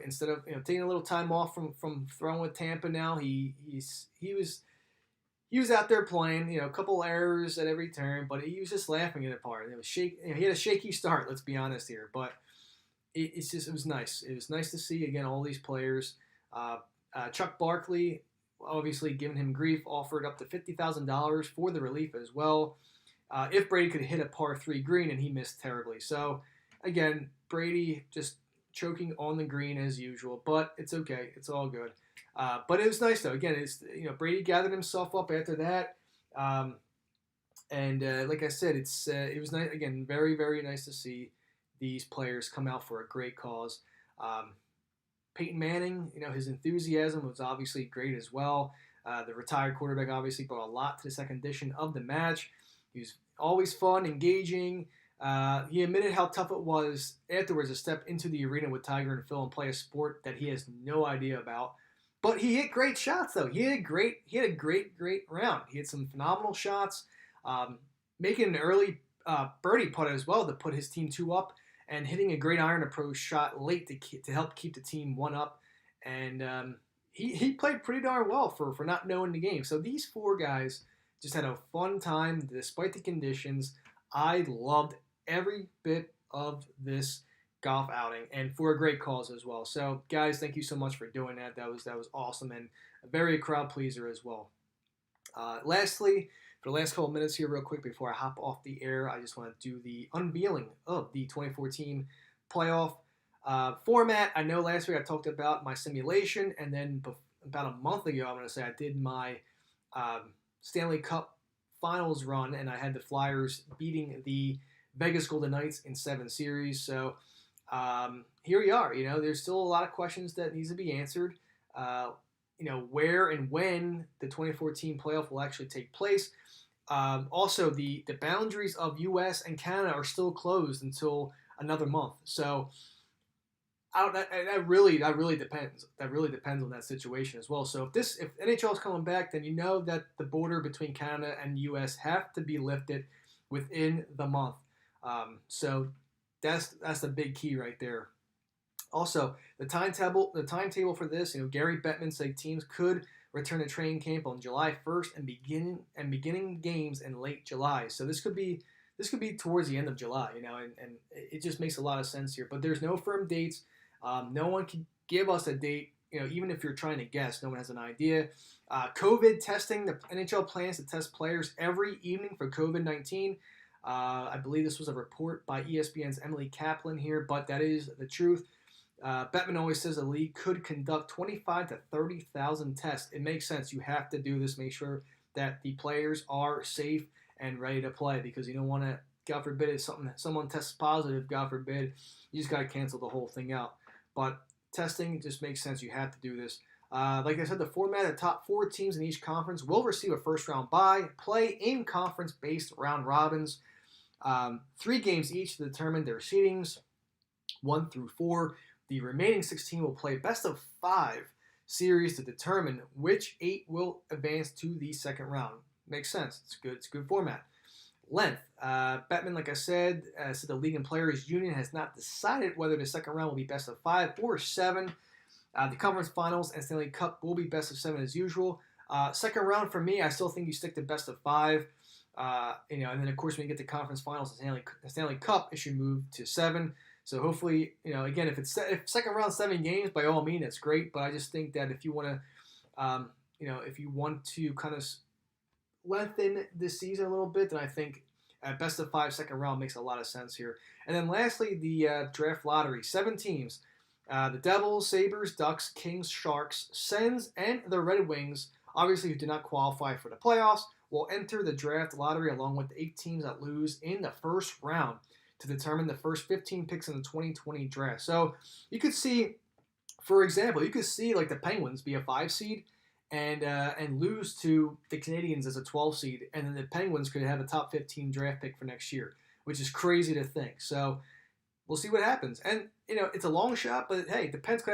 Instead of, taking a little time off from throwing with Tampa now, he was out there playing, a couple errors at every turn, but he was just laughing at it part. It was he had a shaky start, let's be honest here. But it was nice. It was nice to see, again, all these players. Chuck Barkley, obviously giving him grief, offered up to $50,000 for the relief as well. If Brady could hit a par 3 green, and he missed terribly. So, again, Brady just choking on the green as usual, but it's okay. It's all good. But it was nice, though. Again, Brady gathered himself up after that. And like I said, it was nice again, very very nice to see these players come out for a great cause. Um, Peyton Manning, his enthusiasm was obviously great as well. The retired quarterback obviously brought a lot to the second edition of the match. He was always fun, engaging. He admitted how tough it was afterwards to step into the arena with Tiger and Phil and play a sport that he has no idea about. But he hit great shots though. He had a great round. He had some phenomenal shots, making an early birdie putt as well to put his team 2 up, and hitting a great iron approach shot late to help keep the team 1 up. And he played pretty darn well for not knowing the game. So these 4 guys just had a fun time despite the conditions. I loved every bit of this golf outing, and for a great cause as well. So guys, thank you so much for doing that. That was awesome, and a very crowd pleaser as well. Lastly, for the last couple minutes here real quick before I hop off the air, I just want to do the unveiling of the 2014 playoff format. I know last week I talked about my simulation, and then about a month ago, I'm going to say I did my Stanley Cup Finals run, and I had the Flyers beating the Vegas Golden Knights in 7 series. So here we are. There's still a lot of questions that needs to be answered. Where and when the 2014 playoff will actually take place. Also, the boundaries of U.S. and Canada are still closed until another month. So that really depends. That really depends on that situation as well. So if NHL is coming back, then that the border between Canada and U.S. have to be lifted within the month. So that's the big key right there. Also, the timetable for this, Gary Bettman said teams could return to training camp on July 1st and beginning games in late July. So this could be towards the end of July, and it just makes a lot of sense here. But there's no firm dates. No one can give us a date. Even if you're trying to guess, no one has an idea. COVID testing, the NHL plans to test players every evening for COVID-19. I believe this was a report by ESPN's Emily Kaplan here, but that is the truth. Bettman always says the league could conduct 25 to 30,000 tests. It makes sense. You have to do this. Make sure that the players are safe and ready to play, because you don't want to, God forbid, if someone tests positive, God forbid, you just got to cancel the whole thing out. But testing just makes sense. You have to do this. Like I said, the format, the top 4 teams in each conference will receive a first-round bye, play in conference-based round robins, 3 games each to determine their seedings, 1 through 4. The remaining 16 will play best of 5 series to determine which 8 will advance to the second round. Makes sense. It's good. It's a good format. Length. Bettman, like I said the League and Players Union has not decided whether the second round will be best of 5 or 7. The conference finals and Stanley Cup will be best of 7 as usual. Second round for me, I still think you stick to best of 5. And then of course when you get to conference finals and Stanley Cup, it should move to 7. So hopefully, again, if second round 7 games, by all means, that's great. But I just think that if you want to, kind of lengthen this season a little bit, then I think at best of 5 second round makes a lot of sense here. And then lastly, the draft lottery. 7 teams: the Devils, Sabres, Ducks, Kings, Sharks, Sens, and the Red Wings. Obviously, who did not qualify for the playoffs, will enter the draft lottery along with the 8 teams that lose in the first round to determine the first 15 picks in the 2020 draft. So you could see, for example, like the Penguins be a 5 seed and lose to the Canadiens as a 12 seed, and then the Penguins could have a top 15 draft pick for next year, which is crazy to think. So we'll see what happens. And it's a long shot, but hey, the Pens could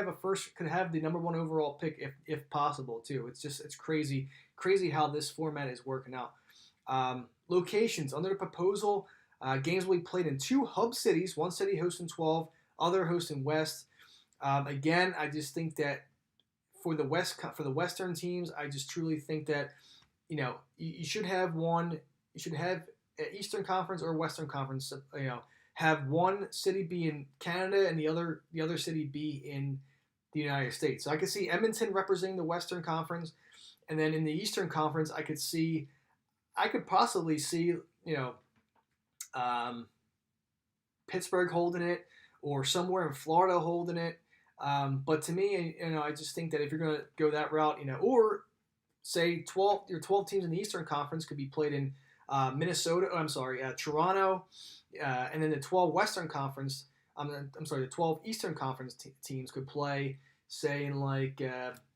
have the number 1 overall pick if possible too. It's crazy how this format is working out. Locations under the proposal. Games will be played in 2 hub cities, one city hosting 12, other hosting West. Again, I just think that for the Western teams, I just truly think that you should have one. You should have Eastern Conference or Western Conference. Have one city be in Canada and the other city be in the United States. So I could see Edmonton representing the Western Conference, and then in the Eastern Conference, I could possibly see Pittsburgh holding it, or somewhere in Florida holding it. But to me, I just think that if you're going to go that route, or say your 12 teams in the Eastern Conference could be played in Toronto, and then the 12 Western Conference. The 12 Eastern Conference teams could play, say, in like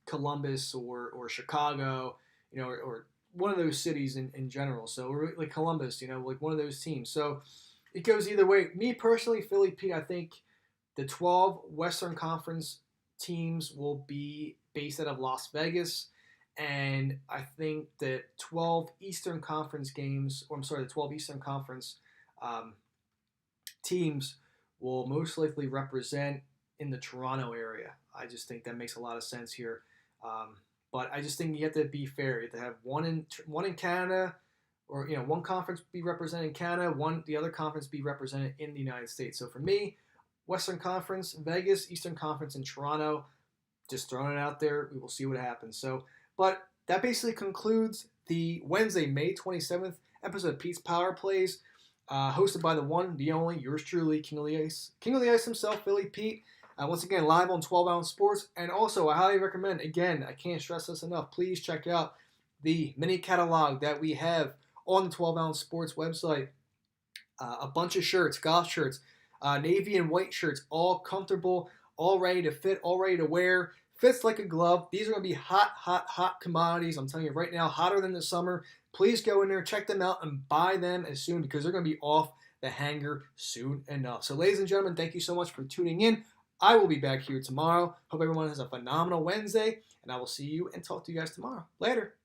Columbus or Chicago, or one of those cities in general. So, or like Columbus, like one of those teams. So it goes either way. Me personally, Philly Pete, I think the 12 Western Conference teams will be based out of Las Vegas. And I think that 12 Eastern Conference the 12 Eastern Conference teams will most likely represent in the Toronto area. I just think that makes a lot of sense here. But I just think you have to be fair. You have to have one in Canada, or one conference be represented in Canada, the other conference be represented in the United States. So for me, Western Conference, Vegas, Eastern Conference, and Toronto. Just throwing it out there. We will see what happens. So, but that basically concludes the Wednesday, May 27th episode of Pete's Power Plays. Hosted by the one, the only, yours truly, King of the Ice himself, Philly Pete. Once again, live on 12 Ounce Sports. And also, I highly recommend, again, I can't stress this enough, please check out the mini catalog that we have on the 12 Ounce Sports website. A bunch of shirts, golf shirts, navy and white shirts, all comfortable, all ready to fit, all ready to wear. Fits like a glove. These are going to be hot, hot, hot commodities. I'm telling you right now, hotter than the summer. Please go in there, check them out, and buy them as soon, because they're going to be off the hanger soon enough. So, ladies and gentlemen, thank you so much for tuning in. I will be back here tomorrow. Hope everyone has a phenomenal Wednesday, and I will see you and talk to you guys tomorrow. Later.